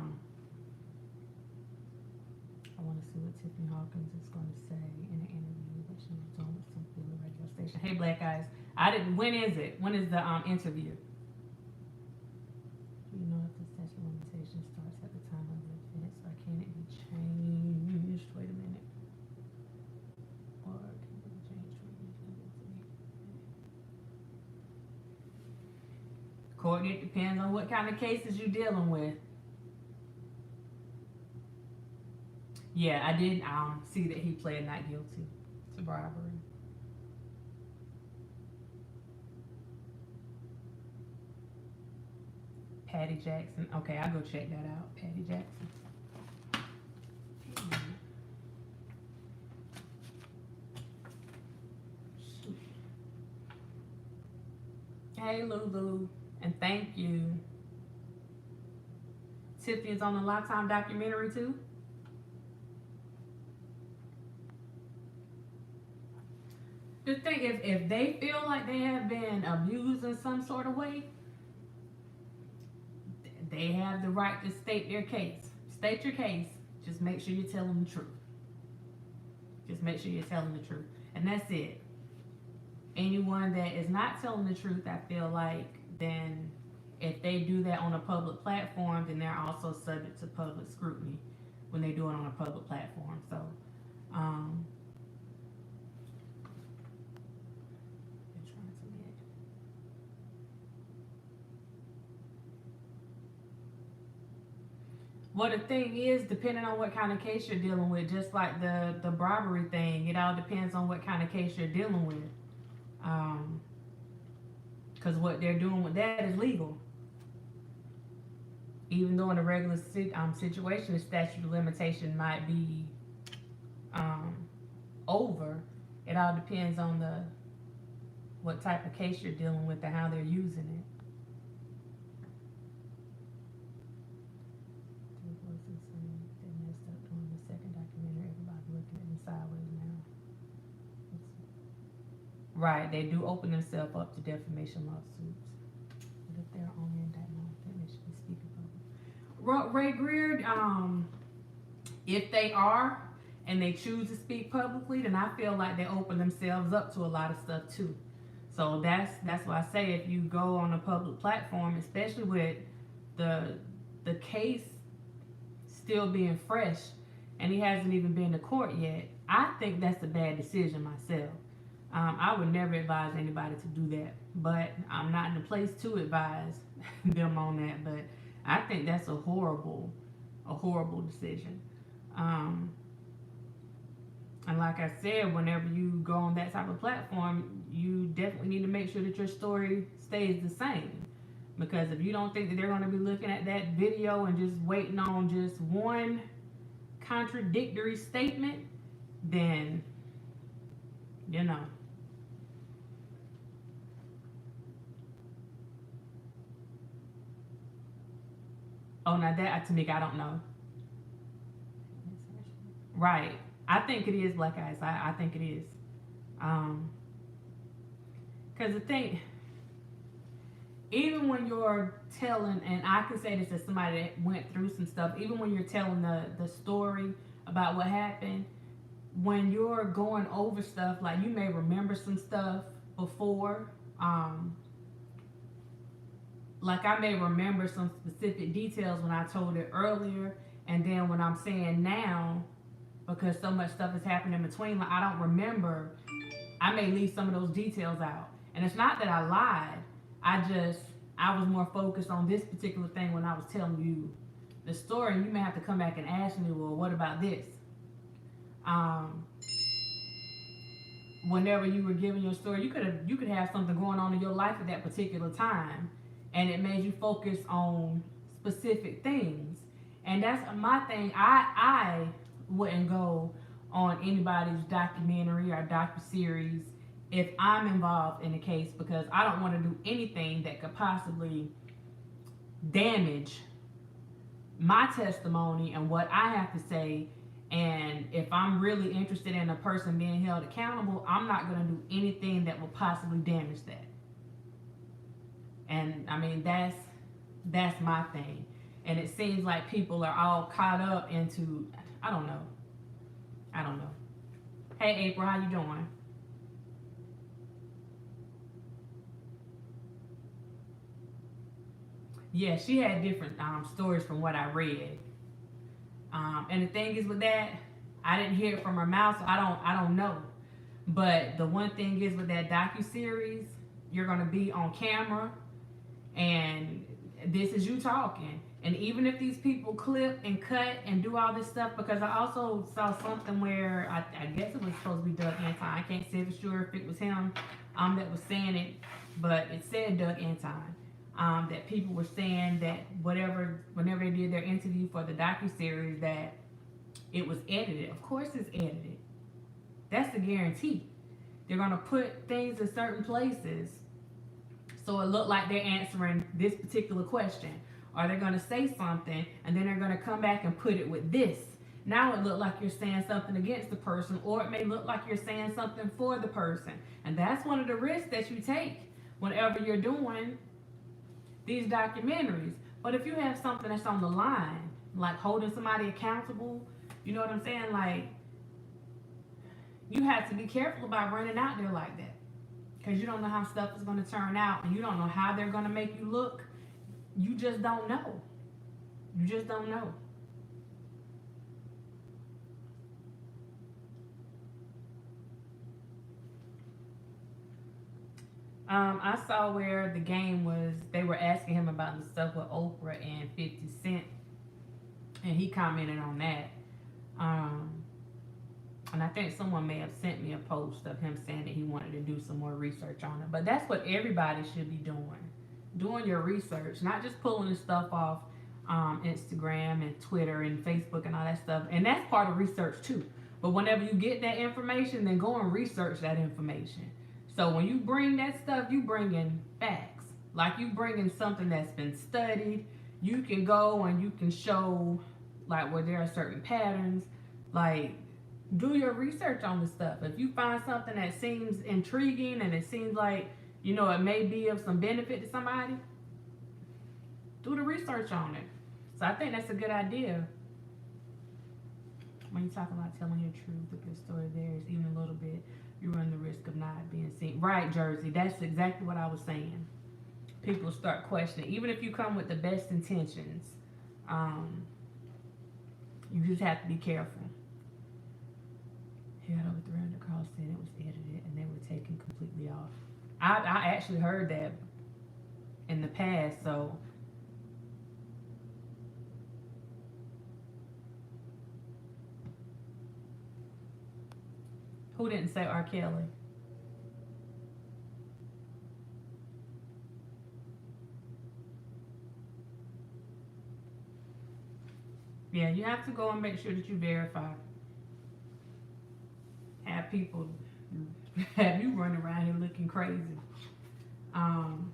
want to see what Tiffany Hawkins is going to say in an interview that she was doing with some radio station. Hey, Black Eyes, I didn't. When is it? When is the interview? You know if the statute of limitation starts at the time of the offense, or can it be changed? Wait a minute. Or can it be changed? Courtney, it depends on what kind of cases you're dealing with. Yeah, I did see that he pled not guilty to bribery. Patty Jackson. Okay, I'll go check that out. Patty Jackson. Hey, Lulu. And thank you. Tiffany's on the Lifetime documentary too. The thing is, if they feel like they have been abused in some sort of way, they have the right to state their case. State your case. Just make sure you're telling the truth. Just make sure you're telling the truth. And that's it. Anyone that is not telling the truth, I feel like, then if they do that on a public platform, then they're also subject to public scrutiny when they do it on a public platform. So, well, the thing is, depending on what kind of case you're dealing with, just like the bribery thing, it all depends on what kind of case you're dealing with. Because what they're doing with that is legal. Even though in a regular situation, the statute of limitation might be over, it all depends on what type of case you're dealing with and how they're using it. They messed up doing the second documentary. Everybody looking at them sideways now. Right, they do open themselves up to defamation lawsuits. But if they're only indictment, then they should be speaking public. Ray Greer, if they are and they choose to speak publicly, then I feel like they open themselves up to a lot of stuff too. So that's why I say, if you go on a public platform, especially with the case still being fresh and he hasn't even been to court yet, I think that's a bad decision myself. I would never advise anybody to do that, but I'm not in a place to advise them on that. But I think that's a horrible a horrible decision. And like I said, whenever you go on that type of platform, you definitely need to make sure that your story stays the same. Because if you don't think that they're going to be looking at that video and just waiting on just one contradictory statement, then, you know. Oh, now that, Tamika, I don't know. Right. I think it is Black Eyes. I think it is. Um, Because the thing, even when you're telling, and I can say this as somebody that went through some stuff, even when you're telling the story about what happened, when you're going over stuff, like you may remember some stuff before. Like I may remember some specific details when I told it earlier, and then when I'm saying now, because so much stuff has happened in between, like I don't remember, I may leave some of those details out. And it's not that I lied, I was more focused on this particular thing when I was telling you the story. You may have to come back and ask me, well, what about this? Whenever you were giving your story, you could have something going on in your life at that particular time, and it made you focus on specific things. And that's my thing. I wouldn't go on anybody's documentary or docuseries if I'm involved in the case, because I don't want to do anything that could possibly damage my testimony and what I have to say. And if I'm really interested in a person being held accountable, I'm not going to do anything that will possibly damage that. And I mean, that's my thing. And it seems like people are all caught up into, I don't know. Hey April, how you doing? Yeah, she had different stories from what I read. And the thing is with that, I didn't hear it from her mouth, so I don't know. But the one thing is with that docu-series, you're gonna be on camera, and this is you talking. And even if these people clip and cut and do all this stuff, because I also saw something where I guess it was supposed to be Doug Anton. I can't say for sure if it was him that was saying it, but it said Doug Anton. That people were saying that whenever they did their interview for the docu-series, that it was edited. Of course it's edited. That's a guarantee. They're going to put things in certain places so it looked like they're answering this particular question. Or they're going to say something and then they're going to come back and put it with this. Now it looked like you're saying something against the person, or it may look like you're saying something for the person. And that's one of the risks that you take whenever you're doing these documentaries. But if you have something that's on the line, like holding somebody accountable, you know what I'm saying? Like, you have to be careful about running out there like that. Because you don't know how stuff is going to turn out, and you don't know how they're going to make you look. You just don't know. You just don't know. I saw where the game was, they were asking him about the stuff with Oprah and 50 Cent, and he commented on that. And I think someone may have sent me a post of him saying that he wanted to do some more research on it. But that's what everybody should be doing your research, not just pulling the stuff off Instagram and Twitter and Facebook and all that stuff. And that's part of research too. But whenever you get that information, then go and research that information. So when you bring that stuff, you bring in facts. Like you bring in something that's been studied. You can go and you can show like where there are certain patterns. Like, do your research on the stuff. If you find something that seems intriguing and it seems like, you know, it may be of some benefit to somebody, do the research on it. So I think that's a good idea. When you're talking about telling your truth, if your story there is even a little bit, you run the risk of not being seen. Right, Jersey, that's exactly what I was saying. People start questioning. Even if you come with the best intentions, you just have to be careful. He had over 300 calls saying it was edited and they were taken completely off. I actually heard that in the past, so Who didn't say R. Kelly? Yeah, you have to go and make sure that you verify. Have people have you running around here looking crazy. Um,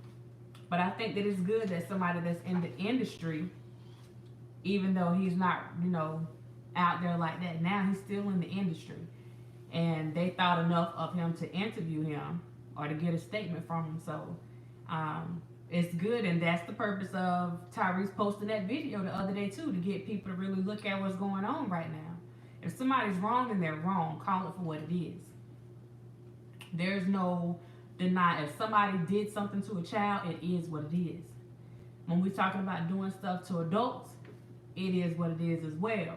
but I think that it's good that somebody that's in the industry, even though he's not, out there like that now, he's still in the industry. And they thought enough of him to interview him or to get a statement from him. So it's good, and that's the purpose of Tyrese posting that video the other day too, to get people to really look at what's going on right now. If somebody's wrong, then they're wrong. Call it for what it is. There's no deny. If somebody did something to a child, it is what it is. When we're talking about doing stuff to adults, it is what it is as well.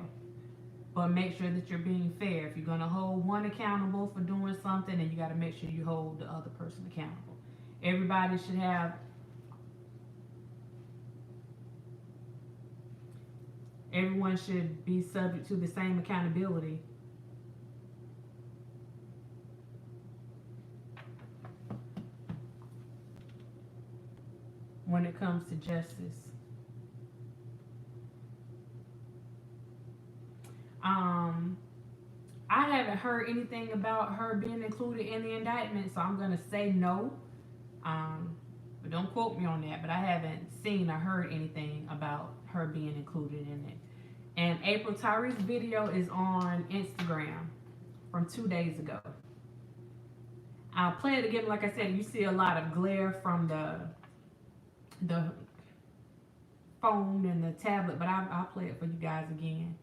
But make sure that you're being fair. If you're going to hold one accountable for doing something, then you got to make sure you hold the other person accountable. Everybody should have, everyone should be subject to the same accountability. When it comes to justice. I haven't heard anything about her being included in the indictment, so I'm going to say no. But don't quote me on that, but I haven't seen or heard anything about her being included in it. And April Tyrese video is on Instagram from 2 days ago. I'll play it again. Like I said, you see a lot of glare from the phone and the tablet, but I'll play it for you guys again.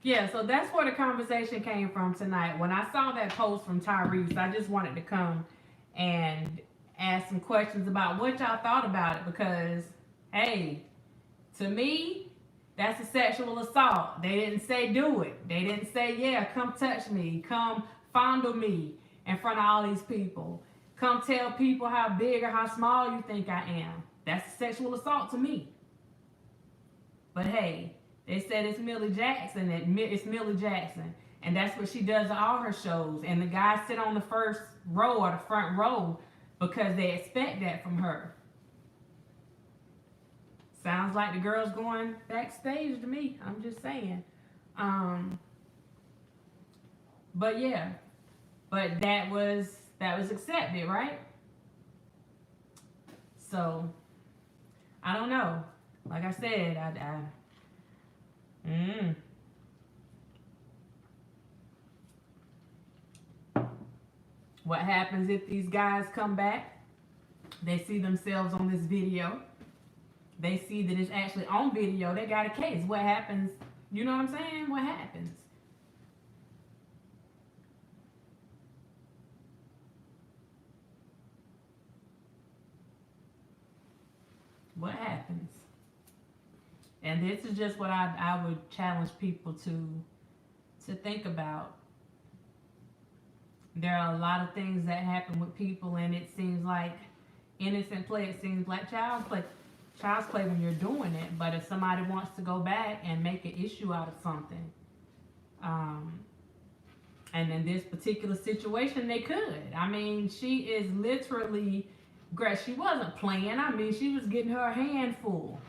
Yeah, so that's where the conversation came from tonight. When I saw that post from Tyrese, I just wanted to come and ask some questions about what y'all thought about it, because, hey, to me, that's a sexual assault. They didn't say do it. They didn't say, yeah, come touch me, come fondle me in front of all these people. Come tell people how big or how small you think I am. That's a sexual assault to me. But hey, they said it's Millie Jackson, it's Millie Jackson. And that's what she does at all her shows. And the guys sit on the first row or the front row because they expect that from her. Sounds like the girl's going backstage to me. I'm just saying. But yeah. But that was accepted, right? So, I don't know. Like I said, What happens if these guys come back? They see themselves on this video. They see that it's actually on video. They got a case. What happens? You know what I'm saying? What happens? What happens? And this is just what I would challenge people to think about. There are a lot of things that happen with people, and it seems like innocent play, it seems like child's play when you're doing it. But if somebody wants to go back and make an issue out of something, and in this particular situation, they could. I mean, she is literally, she wasn't playing. I mean, she was getting her hand full.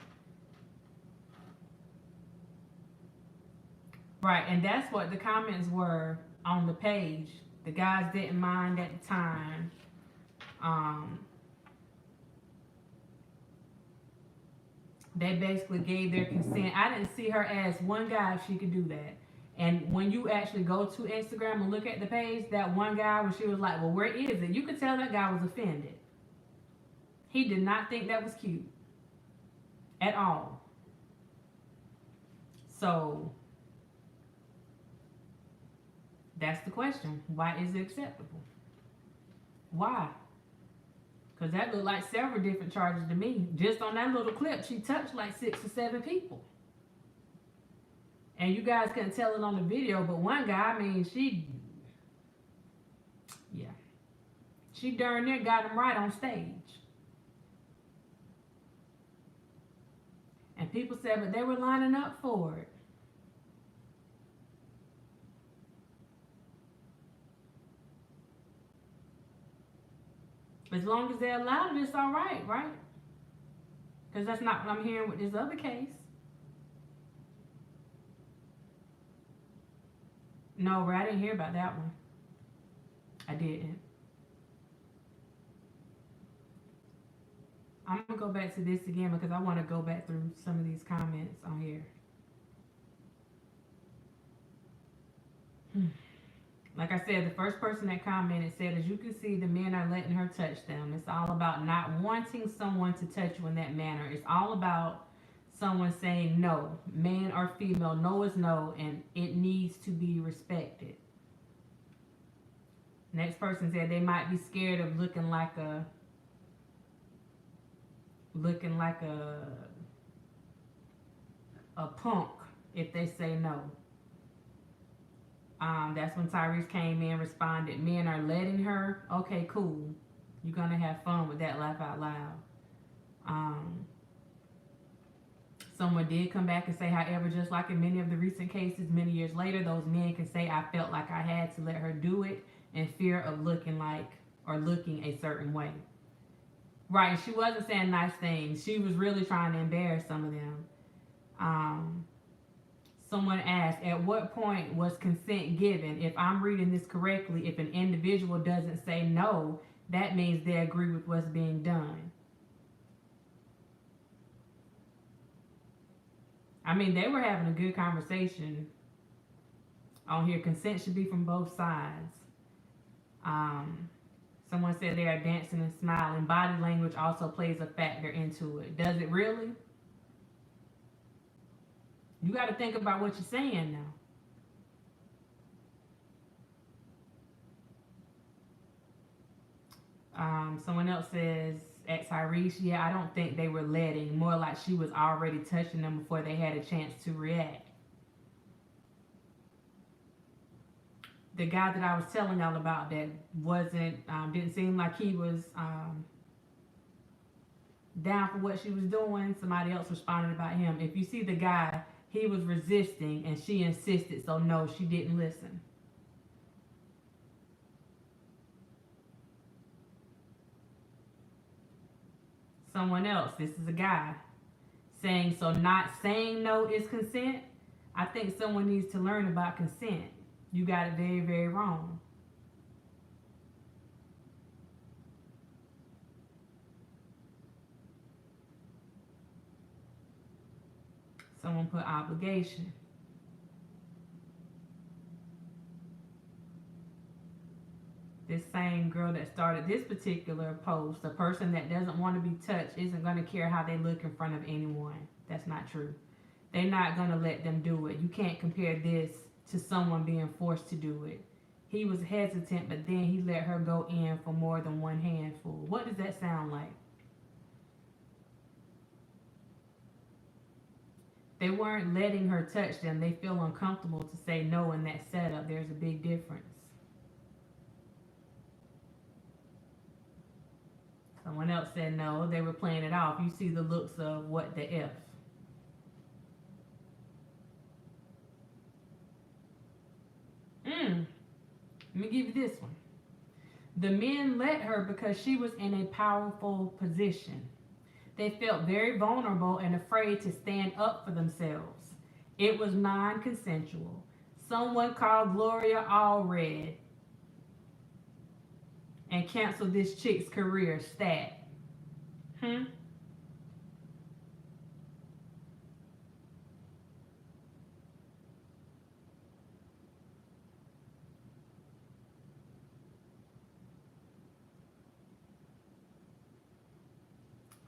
Right, and that's what the comments were on the page. The guys didn't mind at the time. They basically gave their consent. I didn't see her ask one guy if she could do that. And when you actually go to Instagram and look at the page, that one guy when she was like, well, where is it? You could tell that guy was offended. He did not think that was cute at all. So that's the question. Why is it acceptable? Why? Because that looked like several different charges to me. Just on that little clip, she touched like 6 or 7 people. And you guys couldn't tell it on the video, but one guy, I mean, she darn near got him right on stage. And people said, but they were lining up for it. As long as they allowed it, it's all right, right? Because that's not what I'm hearing with this other case. No, I didn't hear about that one. I didn't. I'm going to go back to this again because I want to go back through some of these comments on here. Like I said, the first person that commented said, as you can see, the men are letting her touch them. It's all about not wanting someone to touch you in that manner. It's all about someone saying no. Man or female, no is no, and it needs to be respected. Next person said they might be scared of looking like a punk if they say no. That's when Tyrese came in, responded, men are letting her. Okay, cool. You're gonna have fun with that, laugh out loud. Someone did come back and say, however, just like in many of the recent cases, many years later, those men can say, I felt like I had to let her do it in fear of looking like or looking a certain way. Right, she wasn't saying nice things. She was really trying to embarrass some of them. Someone asked, at what point was consent given? If I'm reading this correctly, if an individual doesn't say no, that means they agree with what's being done. I mean, they were having a good conversation on here. Consent should be from both sides. Someone said they are dancing and smiling. Body language also plays a factor into it. Does it really? You got to think about what you're saying now. Someone else says, at Tyrese, yeah, I don't think they were letting. More like she was already touching them before they had a chance to react. The guy that I was telling y'all about that didn't seem like he was down for what she was doing. Somebody else responded about him. If you see the guy, he was resisting and she insisted, so no, she didn't listen. Someone else, this is a guy, saying, so not saying no is consent? I think someone needs to learn about consent. You got it very, very wrong. Someone put obligation. This same girl that started this particular post, the person that doesn't want to be touched isn't going to care how they look in front of anyone. That's not true. They're not going to let them do it. You can't compare this to someone being forced to do it. He was hesitant, but then he let her go in for more than one handful. What does that sound like? They weren't letting her touch them. They feel uncomfortable to say no in that setup. There's a big difference. Someone else said no, they were playing it off. You see the looks of what the F. Let me give you this one. The men let her because she was in a powerful position. They felt very vulnerable and afraid to stand up for themselves. It was non consensual. Someone called Gloria Allred and canceled this chick's career. Stat. Hmm?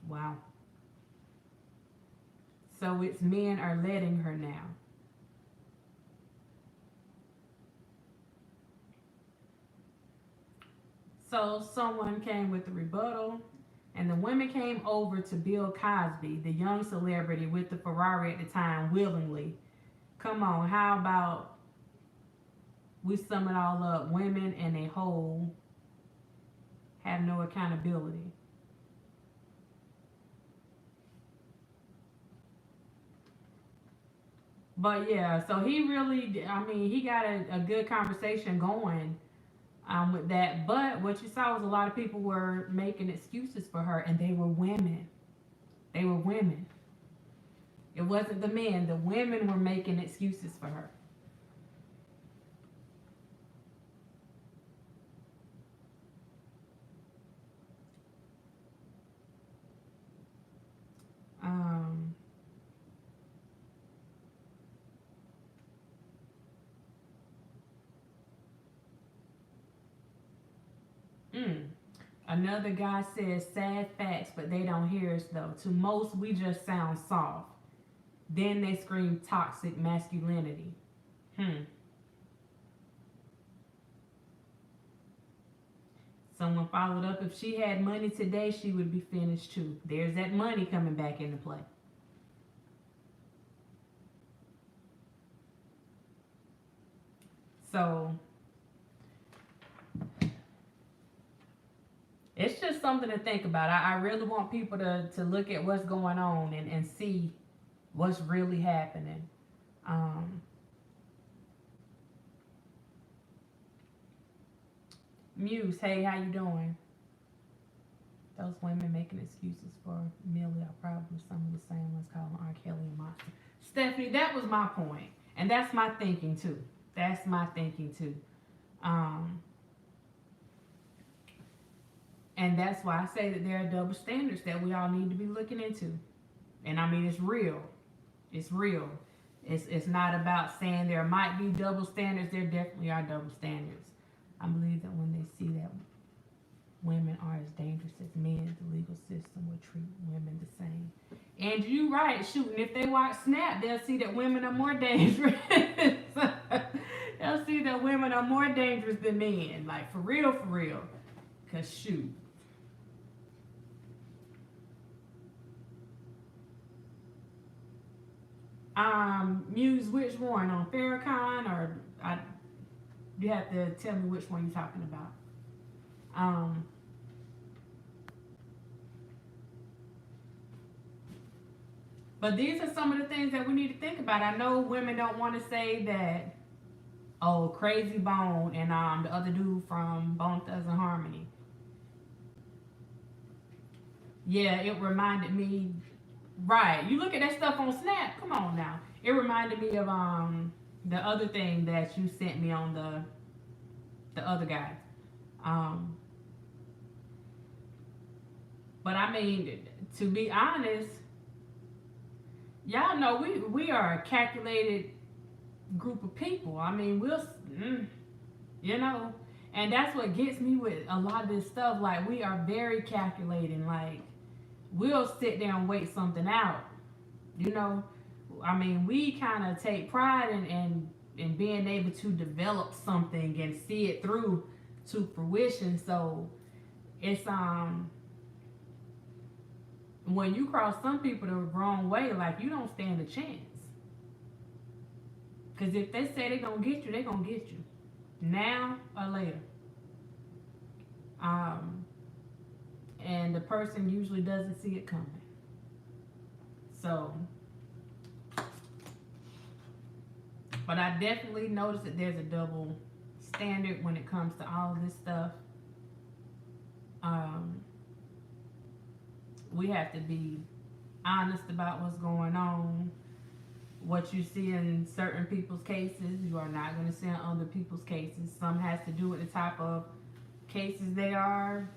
Wow. So it's men are letting her now. So someone came with the rebuttal, and the women came over to Bill Cosby, the young celebrity with the Ferrari at the time, willingly. Come on, how about we sum it all up? Women in a whole have no accountability. But yeah, so he really, I mean, he got a good conversation going with that. But what you saw was a lot of people were making excuses for her, and they were women. They were women. It wasn't the men. The women were making excuses for her. Um, mm. Another guy says sad facts, but they don't hear us though. To most, we just sound soft. Then they scream toxic masculinity. Hmm. Someone followed up. If she had money today, she would be finished too. There's that money coming back into play. So it's just something to think about. I really want people to look at what's going on and see what's really happening. Um, Muse, hey, how you doing? Those women making excuses for Millie are probably some of the same ones calling R. Kelly a monster. Stephanie, that was my point, and that's my thinking too. That's my thinking too. Um, and that's why I say that there are double standards that we all need to be looking into. And I mean, it's real. It's real. It's not about saying there might be double standards. There definitely are double standards. I believe that when they see that women are as dangerous as men, the legal system will treat women the same. And you right, shooting. If they watch Snap, they'll see that women are more dangerous. They'll see that women are more dangerous than men. Like for real, for real. Cause shoot. Muse, which one on Farrakhan or you have to tell me which one you're talking about. Um, but these are some of the things that we need to think about. I know women don't want to say that. Oh, Crazy Bone and the other dude from Bone Thugs and Harmony. Yeah, it reminded me. Right, you look at that stuff on Snap. Come on now, it reminded me of the other thing that you sent me on the other guy. Um, but I mean, to be honest, y'all know we are a calculated group of people. I mean, you know, and that's what gets me with a lot of this stuff. Like we are very calculating. Like we'll sit there and wait something out. You know, I mean, we kind of take pride in being able to develop something and see it through to fruition. So it's when you cross some people the wrong way, like you don't stand a chance. Cause if they say they're gonna get you, they're gonna get you. Now or later. Um and and the person usually doesn't see it coming. So, but I definitely noticed that there's a double standard when it comes to all this stuff. We have to be honest about what's going on. What you see in certain people's cases, you are not going to see in other people's cases. Some has to do with the type of cases they are.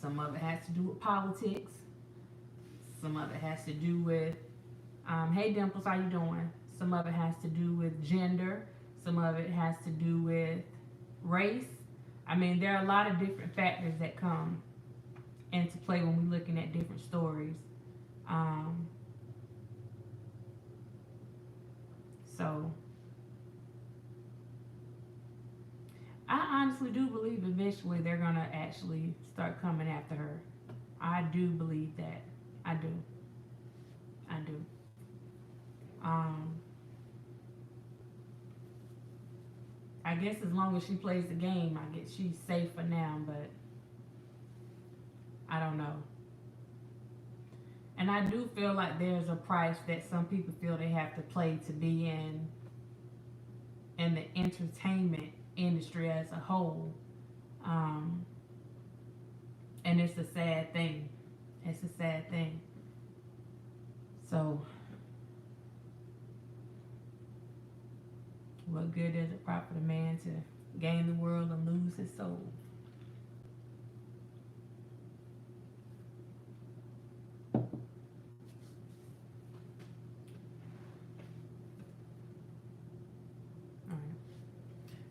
Some of it has to do with politics. Some of it has to do with, hey Dimples, how you doing? Some of it has to do with gender. Some of it has to do with race. I mean, there are a lot of different factors that come into play when we're looking at different stories. So, I honestly do believe eventually they're going to actually start coming after her. I do believe that. I do. I do. I guess as long as she plays the game, I guess she's safe for now, but I don't know. And I do feel like there's a price that some people feel they have to play to be in the entertainment industry as a whole. And it's a sad thing. It's a sad thing. So, what good does it profit a man to gain the world and lose his soul?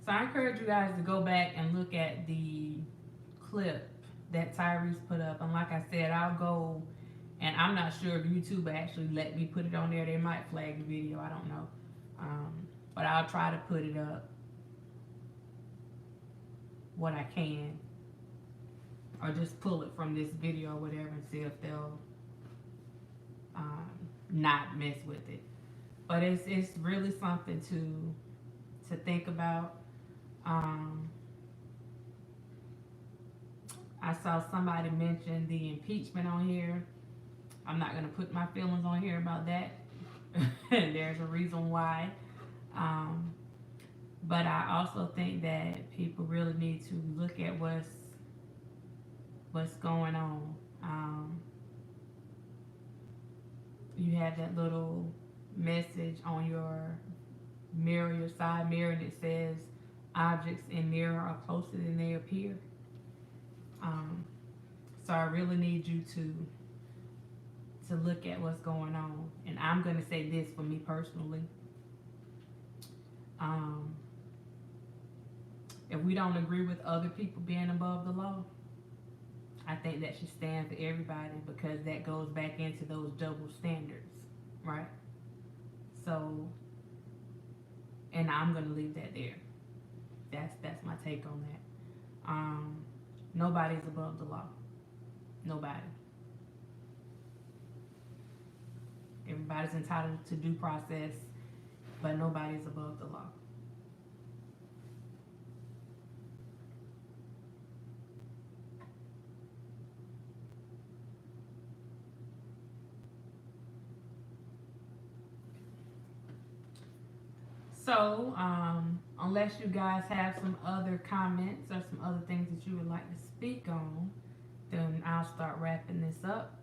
So I encourage you guys to go back and look at the clip that Tyrese put up. And like I said, I'll go, and I'm not sure if YouTube actually let me put it on there. They might flag the video. I don't know. But I'll try to put it up what I can. Or just pull it from this video or whatever and see if they'll not mess with it. But it's really something to think about. I saw somebody mention the impeachment on here. I'm not going to put my feelings on here about that. There's a reason why. But I also think that people really need to look at what's going on. You have that little message on your mirror, your side mirror, and it says objects in mirror are closer than they appear. So I really need you to look at what's going on. And I'm going to say this for me personally. If we don't agree with other people being above the law, I think that should stand for everybody, because that goes back into those double standards, right? So, and I'm going to leave that there. That's my take on that. Nobody's above the law. Nobody. Everybody's entitled to due process, but nobody's above the law. So, unless you guys have some other comments or some other things that you would like to speak on, then I'll start wrapping this up.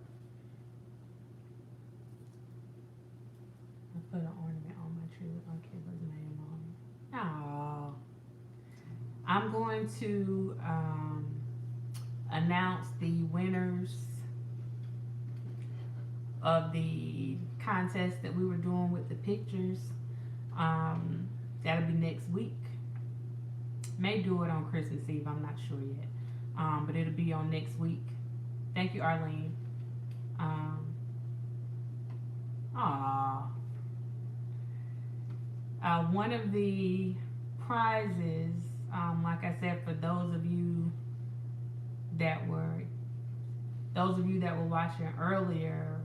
I put an ornament on my tree with my kid's name on it. Aww. I'm going to announce the winners of the contest that we were doing with the pictures. That'll be next week. May do it on Christmas Eve, I'm not sure yet. But it'll be on next week. Thank you, Arlene. One of the prizes, like I said, for those of you that were watching earlier,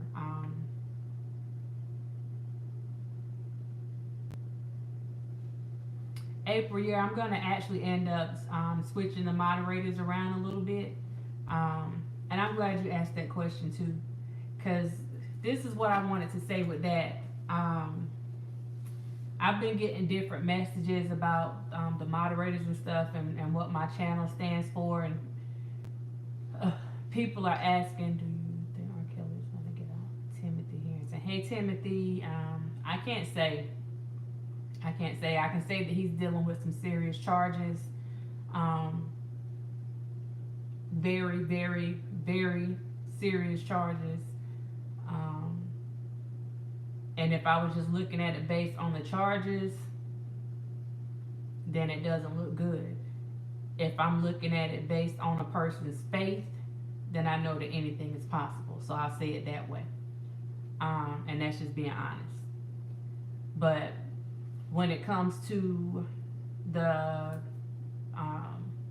April, yeah, I'm gonna actually end up switching the moderators around a little bit. And I'm glad you asked that question too, because this is what I wanted to say with that. I've been getting different messages about the moderators and stuff, and what my channel stands for, and people are asking, do you think R. Kelly's going to get out? Timothy here and saying, hey Timothy, I can't say. I can say that he's dealing with some serious charges. Very, very, very serious charges. And if I was just looking at it based on the charges, then it doesn't look good. If I'm looking at it based on a person's faith, then I know that anything is possible. So I'll say it that way. And that's just being honest. But when it comes to the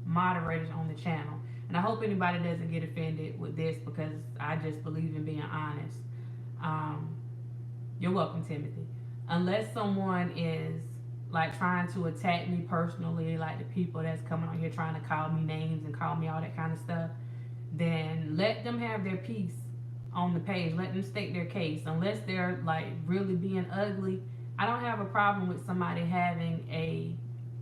moderators on the channel, and I hope anybody doesn't get offended with this, because I just believe in being honest. You're welcome, Timothy. Unless someone is like trying to attack me personally, like the people that's coming on here trying to call me names and call me all that kind of stuff, then let them have their piece on the page. Let them state their case. Unless they're like really being ugly, I don't have a problem with somebody having a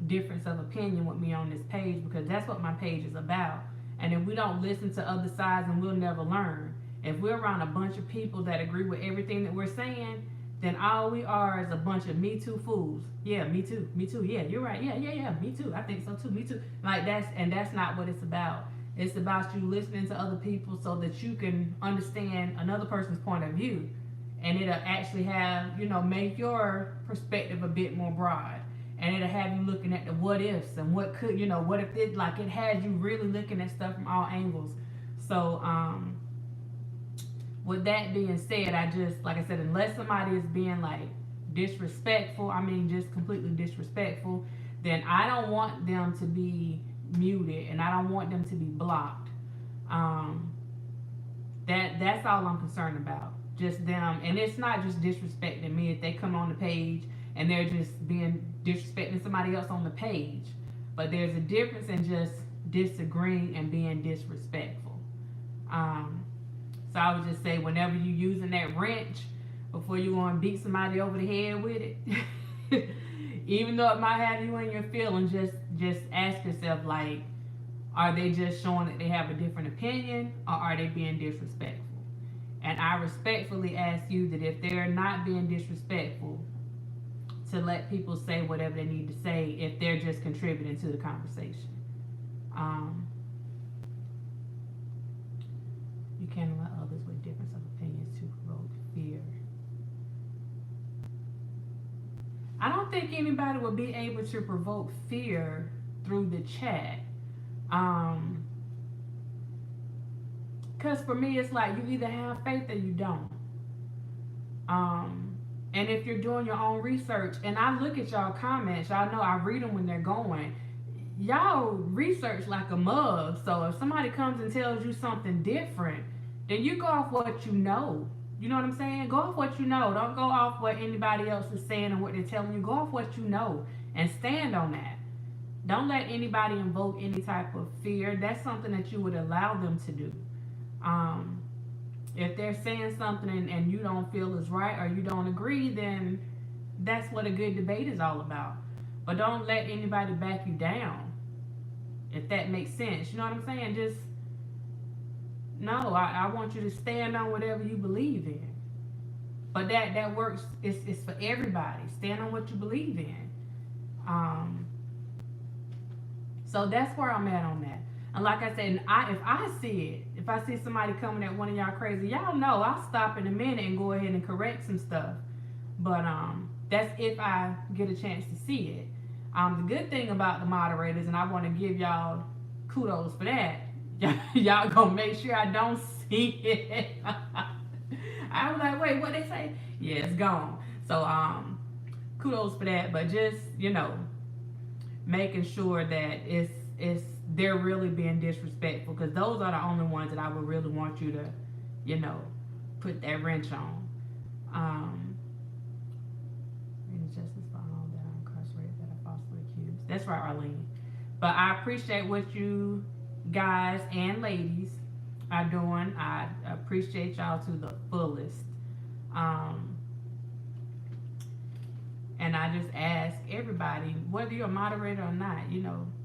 difference of opinion with me on this page, because that's what my page is about. And if we don't listen to other sides, then we'll never learn. If we're around a bunch of people that agree with everything that we're saying, then all we are is a bunch of Me Too fools. Yeah, me too, yeah, you're right, yeah, me too, I think so too, me too. Like that's not what it's about. It's about you listening to other people so that you can understand another person's point of view. And it'll actually have, make your perspective a bit more broad. And it'll have you looking at the what ifs and what could, what if it, like it has you really looking at stuff from all angles. So, with that being said, I just, like I said, unless somebody is being like disrespectful, just completely disrespectful, then I don't want them to be muted and I don't want them to be blocked. That's all I'm concerned about. Just them, and it's not just disrespecting me if they come on the page and they're just being disrespecting somebody else on the page. But there's a difference in just disagreeing and being disrespectful. So I would just say, whenever you're using that wrench, before you want to beat somebody over the head with it, even though it might have you in your feelings, just ask yourself, like, are they just showing that they have a different opinion, or are they being disrespectful? And I respectfully ask you that if they're not being disrespectful, to let people say whatever they need to say if they're just contributing to the conversation. You can't allow others with difference of opinions to provoke fear. I don't think anybody will be able to provoke fear through the chat. Because for me, it's like you either have faith or you don't. And if you're doing your own research, and I look at y'all comments, y'all know I read them when they're going. Y'all research like a mug. So if somebody comes and tells you something different, then you go off what you know. You know what I'm saying? Go off what you know. Don't go off what anybody else is saying and what they're telling you. Go off what you know and stand on that. Don't let anybody invoke any type of fear. That's something that you would allow them to do. If they're saying something and you don't feel is right or you don't agree, then that's what a good debate is all about. But don't let anybody back you down, if that makes sense. You know what I'm saying? Just, no, I want you to stand on whatever you believe in. But that works, it's for everybody. Stand on what you believe in. So that's where I'm at on that. And like I said, if I see it, if I see somebody coming at one of y'all crazy, y'all know I'll stop in a minute and go ahead and correct some stuff. But that's if I get a chance to see it. The good thing about the moderators, and I want to give y'all kudos for that, y'all gonna make sure I don't see it. I was like, wait, what they say? Yeah, it's gone. So kudos for that. But just, making sure that they're really being disrespectful, because those are the only ones that I would really want you to, put that wrench on. Injustice for all that are incarcerated that are falsely accused. That's right, Arlene. But I appreciate what you guys and ladies are doing. I appreciate y'all to the fullest. Um, and I just ask everybody, whether you're a moderator or not,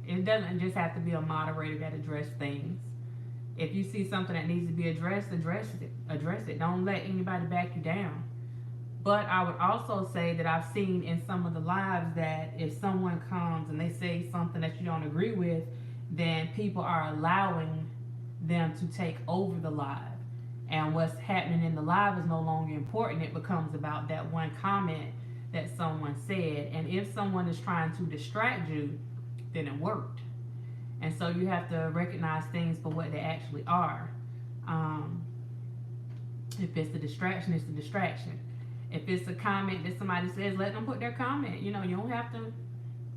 it doesn't just have to be a moderator that address things. If you see something that needs to be addressed, address it. Address it. Don't let anybody back you down. But I would also say that I've seen in some of the lives that if someone comes and they say something that you don't agree with, then people are allowing them to take over the live. And what's happening in the live is no longer important. It becomes about that one comment that someone said. And if someone is trying to distract you, then it worked. And so you have to recognize things for what they actually are. If it's a distraction, it's a distraction. If it's a comment that somebody says, let them put their comment. You don't have to,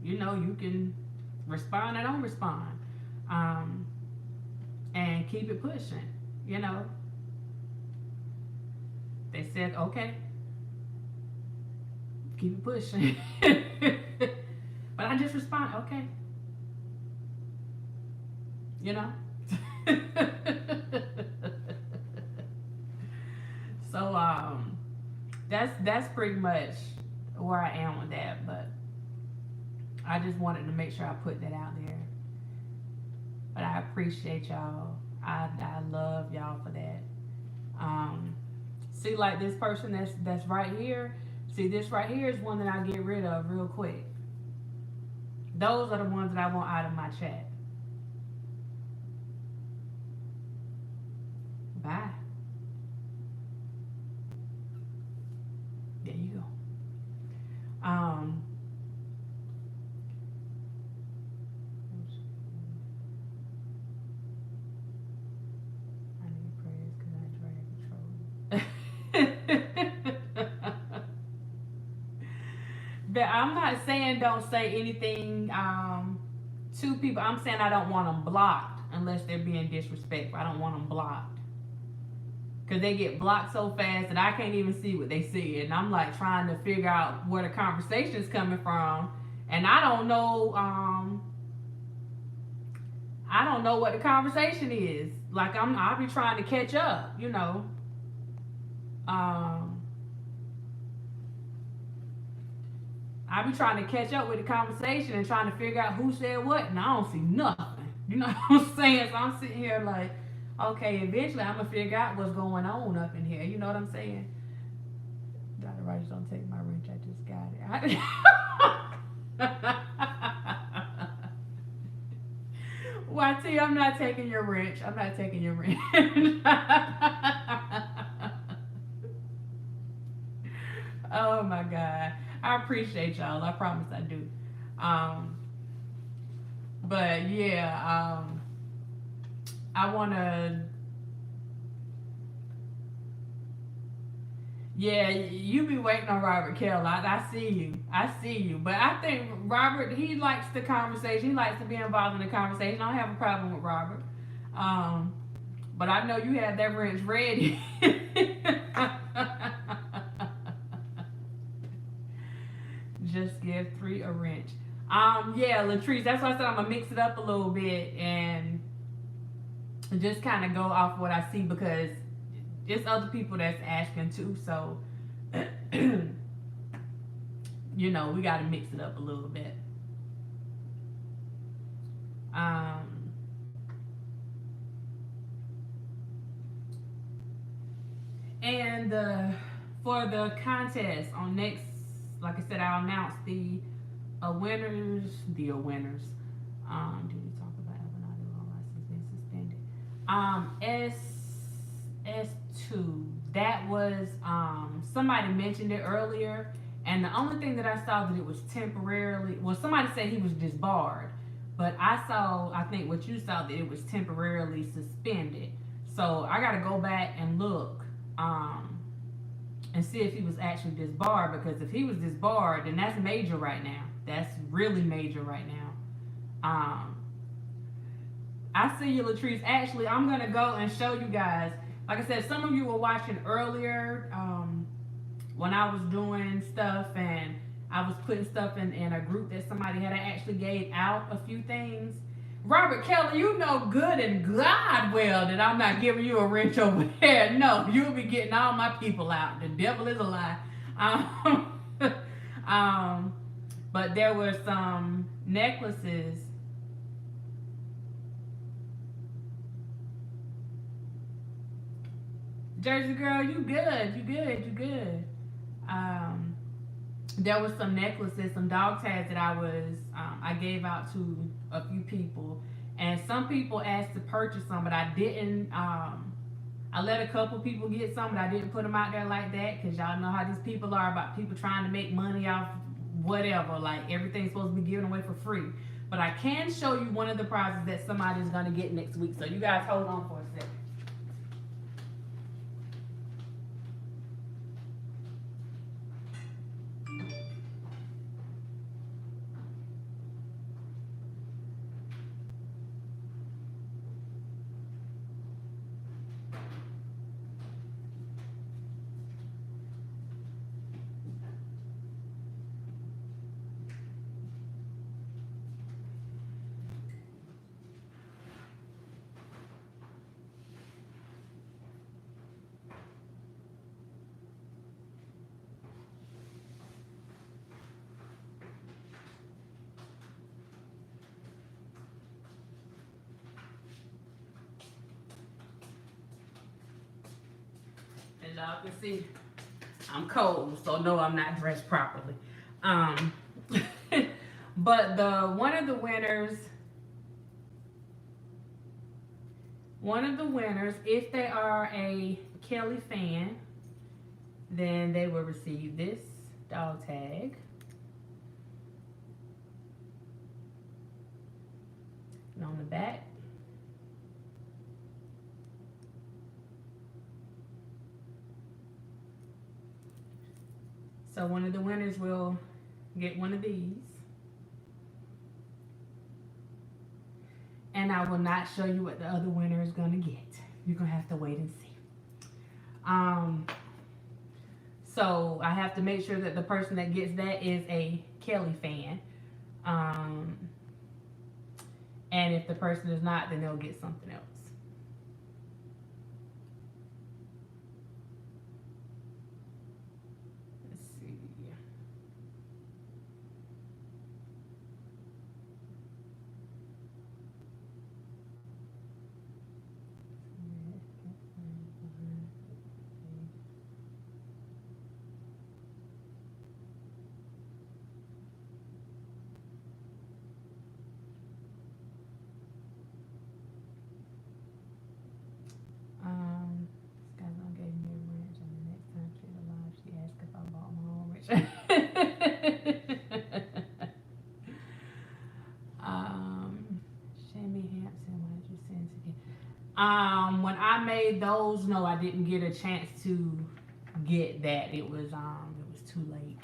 you can respond or don't respond. And keep it pushing. They said, okay, keep it pushing. But I just respond, okay. So that's pretty much where I am with that. But I just wanted to make sure I put that out there. But I appreciate y'all. I love y'all for that. See, like this person that's right here. See, this right here is one that I get rid of real quick. Those are the ones that I want out of my chat. Bye. There you go. I need prayers because I drag control. But I'm not saying don't say anything to people. I'm saying I don't want them blocked unless they're being disrespectful. I don't want them blocked. Because they get blocked so fast that I can't even see what they see. And I'm like trying to figure out where the conversation is coming from. And I don't know what the conversation is. Like I'll be trying to catch up, I be trying to catch up with the conversation and trying to figure out who said what, and I don't see nothing. You know what I'm saying? So I'm sitting here like, okay, eventually I'm gonna figure out what's going on up in here. You know what I'm saying? Dr. Rogers, don't take my wrench. I just got it. YT, I'm not taking your wrench. I'm not taking your wrench. Oh my God. I appreciate y'all. I promise I do. But yeah, I wanna. Yeah, you be waiting on Robert Kell. I see you. I see you. But I think Robert, he likes the conversation. He likes to be involved in the conversation. I don't have a problem with Robert. But I know you have that wrench ready. Just give 3 a wrench. Yeah, Latrice, that's why I said I'm gonna mix it up a little bit and just kind of go off what I see because there's other people that's asking too. So, we got to mix it up a little bit. And for the contest on next, like I said, I'll announce the winners. The winners. Did we talk about Avenado license being suspended? S2. That was somebody mentioned it earlier, and the only thing that I saw that it was temporarily. Well, somebody said he was disbarred, but I think what you saw that it was temporarily suspended. So I got to go back and look and see if he was actually disbarred, because if he was disbarred, then that's major right now. That's really major right now. I see you, Latrice. Actually, I'm gonna go and show you guys. Like I said, some of you were watching earlier when I was doing stuff and I was putting stuff in a group that somebody had. I actually gave out a few things. Robert Kelly, you know good and God well that I'm not giving you a wrench over there. No, you'll be getting all my people out. The devil is a lie. Um, um, but there were some necklaces. Jersey girl, you good, you good, you good. Um, there was some necklaces, some dog tags that I gave out to a few people, and some people asked to purchase some, but I didn't. I let a couple people get some, but I didn't put them out there like that because y'all know how these people are about people trying to make money off whatever. Like everything's supposed to be given away for free. But I can show you one of the prizes that somebody's gonna get next week. So you guys hold on for a second. As y'all can see, I'm cold, so no, I'm not dressed properly. But one of the winners, if they are a Kelly fan, then they will receive this dog tag. And on the back, so one of the winners will get one of these. And I will not show you what the other winner is going to get. You're going to have to wait and see. So I have to make sure that the person that gets that is a Kelly fan. And if the person is not, then they'll get something else. Let's see. This guy's gonna give me a wrench, and the next time she's alive, she asked if I bought my own wrench. Shammy Hampton, why did you send it again? When I made those, no, I didn't get a chance to get that. It was too late.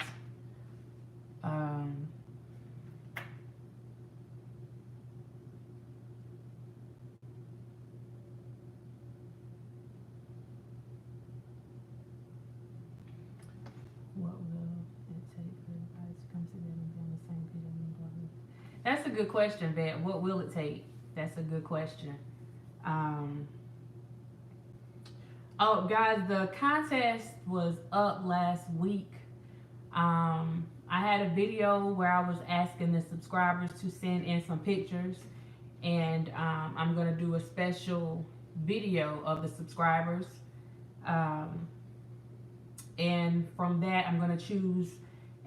What will it take for everybody to come together and be on the same page? That's a good question, Vet. What will it take? That's a good question. Oh, guys, the contest was up last week. I had a video where I was asking the subscribers to send in some pictures, and I'm going to do a special video of the subscribers. And from that, I'm going to choose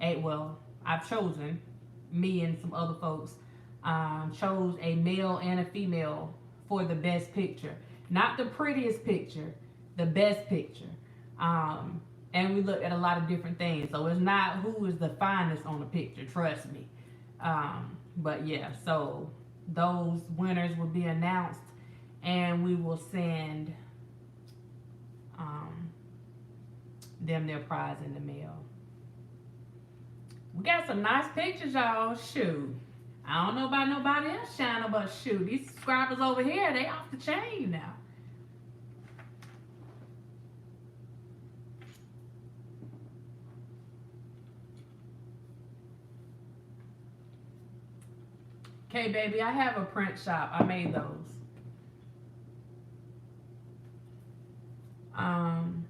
I've chosen, me and some other folks, chose a male and a female for the best picture. Not the prettiest picture, the best picture. And we looked at a lot of different things. So it's not who is the finest on the picture, trust me. But yeah, so those winners will be announced, and we will send them their prize in the mail. We got some nice pictures, y'all. Shoot. I don't know about nobody else shining, but shoot, these subscribers over here, they off the chain now. Okay, baby, I have a print shop. I made those. Um,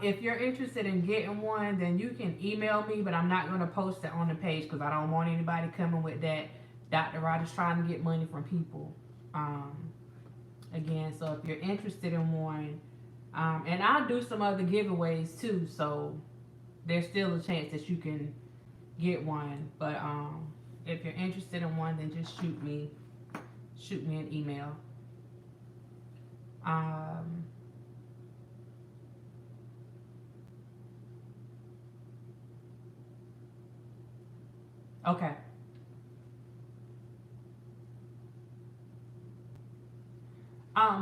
if you're interested in getting one, then you can email me, but I'm not going to post it on the page because I don't want anybody coming with that. Dr. Rod is trying to get money from people. Um, Again, so if you're interested in one, and I'll do some other giveaways too, so there's still a chance that you can get one. But if you're interested in one, then just shoot me an email. Um, okay.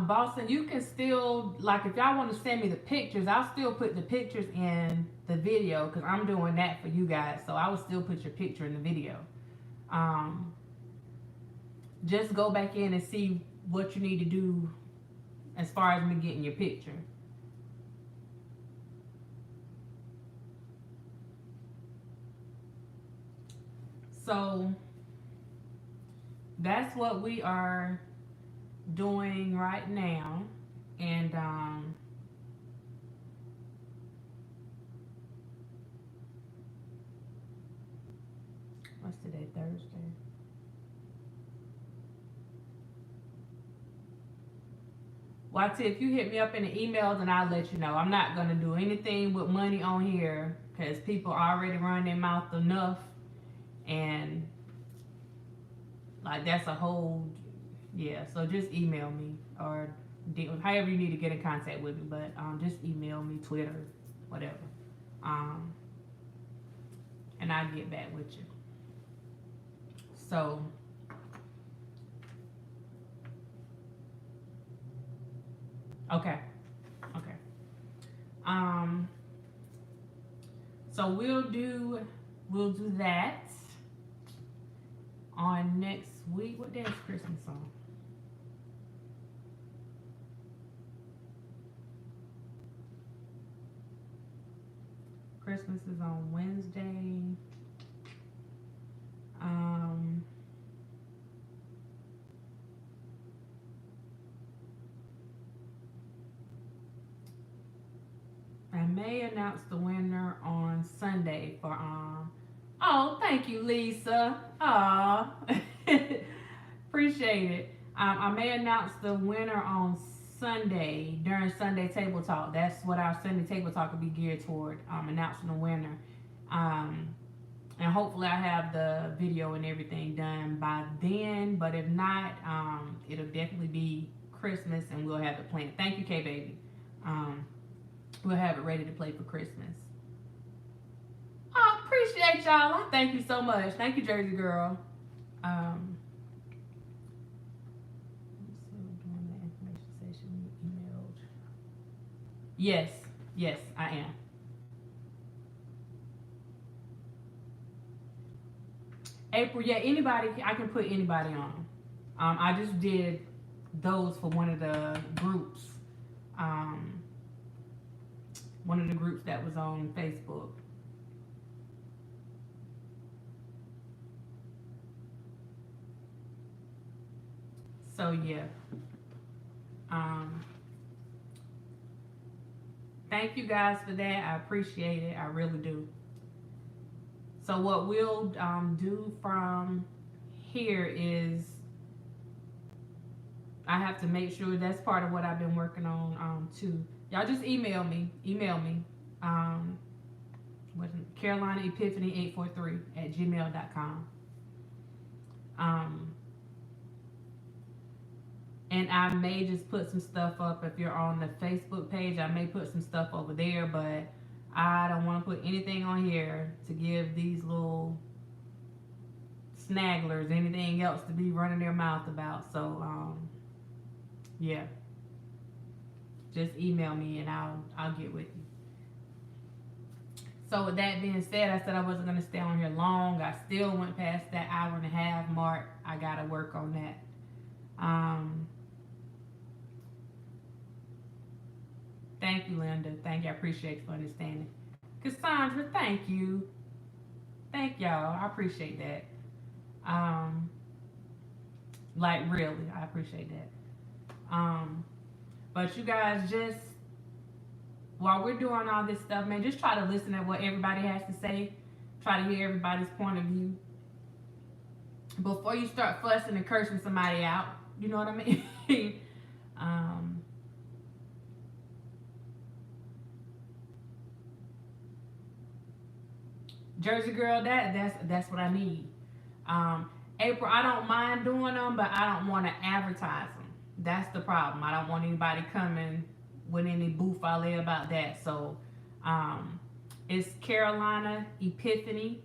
Boston, you can still, like, if y'all want to send me the pictures, I'll still put the pictures in the video because I'm doing that for you guys. So I will still put your picture in the video. Um, just go back in and see what you need to do as far as me getting your picture. So that's what we are doing right now. And what's today? Thursday. Well, if you hit me up in the email, then I'll let you know. I'm not gonna do anything with money on here because people already run their mouth enough, and like that's a whole, yeah. So just email me or however you need to get in contact with me. But just email me, Twitter, whatever, um, and I'll get back with you. So okay, okay. Um, so we'll do that on next week. What day is Christmas on? Christmas is on Wednesday. Um, I may announce the winner on Sunday for oh, thank you, Lisa. Aw. Appreciate it. I may announce the winner on Sunday during Sunday Table Talk. That's what our Sunday Table Talk will be geared toward, announcing the winner. Um, and hopefully I have the video and everything done by then. But if not, it'll definitely be Christmas and we'll have it planned. Thank you, K Baby. We'll have it ready to play for Christmas. I appreciate y'all. Thank you so much. Thank you, Jersey Girl. Um, doing the information session emailed. Yes, yes, I am. April, yeah, anybody, I can put anybody on. I just did those for one of the groups. Um, one of the groups that was on Facebook. So yeah. Thank you guys for that. I appreciate it. I really do. So what we'll do from here is I have to make sure that's part of what I've been working on too. Y'all just email me. Email me. What Carolina Epiphany 843 at gmail.com. And I may just put some stuff up if you're on the Facebook page. I may put some stuff over there, but I don't want to put anything on here to give these little snagglers anything else to be running their mouth about. So, yeah. Just email me and I'll get with you. So with that being said, I said I wasn't going to stay on here long. I still went past that hour and a half mark. I got to work on that. Thank you, Linda. Thank you. I appreciate you for understanding. Cassandra, thank you. Thank y'all. I appreciate that. Um, like really, I appreciate that. But you guys just while we're doing all this stuff, man, just try to listen at what everybody has to say. Try to hear everybody's point of view before you start fussing and cursing somebody out. You know what I mean? um, Jersey girl, that's what I need. April, I don't mind doing them, but I don't want to advertise them. That's the problem. I don't want anybody coming with any boofale about that. So, it's Carolina Epiphany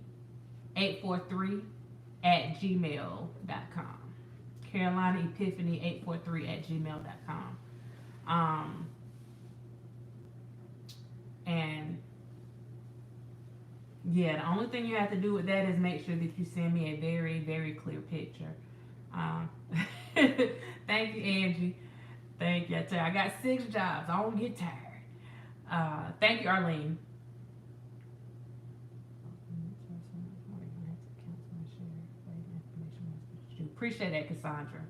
843 at gmail.com. Carolina Epiphany 843 at gmail.com. And yeah, the only thing you have to do with that is make sure that you send me a very, very clear picture. Um, thank you, Angie. Thank you. I got 6 jobs. I don't get tired. Thank you, Arlene. Appreciate that, Cassandra.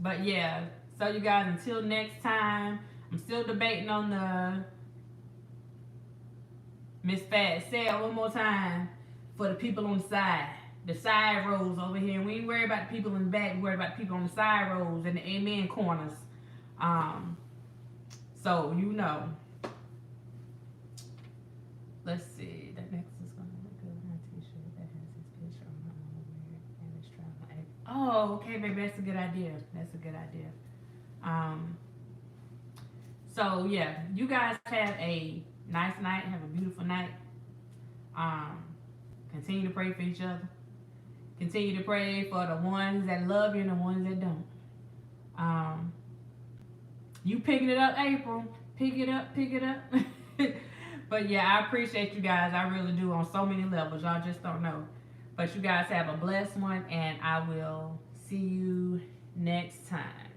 But yeah, so you guys, until next time, I'm still debating on the Miss Fat. Say it one more time for the people on the side. The side rows over here. We ain't worried about the people in the back. We worried about the people on the side rows and the amen corners. So you know. Let's see. That next is gonna look good on my t-shirt that has his picture on my and it's traveling. Oh, okay, baby. That's a good idea. That's a good idea. So yeah, you guys have a nice night. Have a beautiful night. Continue to pray for each other. Continue to pray for the ones that love you and the ones that don't. You picking it up, April. Pick it up, pick it up. But yeah, I appreciate you guys. I really do on so many levels. Y'all just don't know. But you guys have a blessed one, and I will see you next time.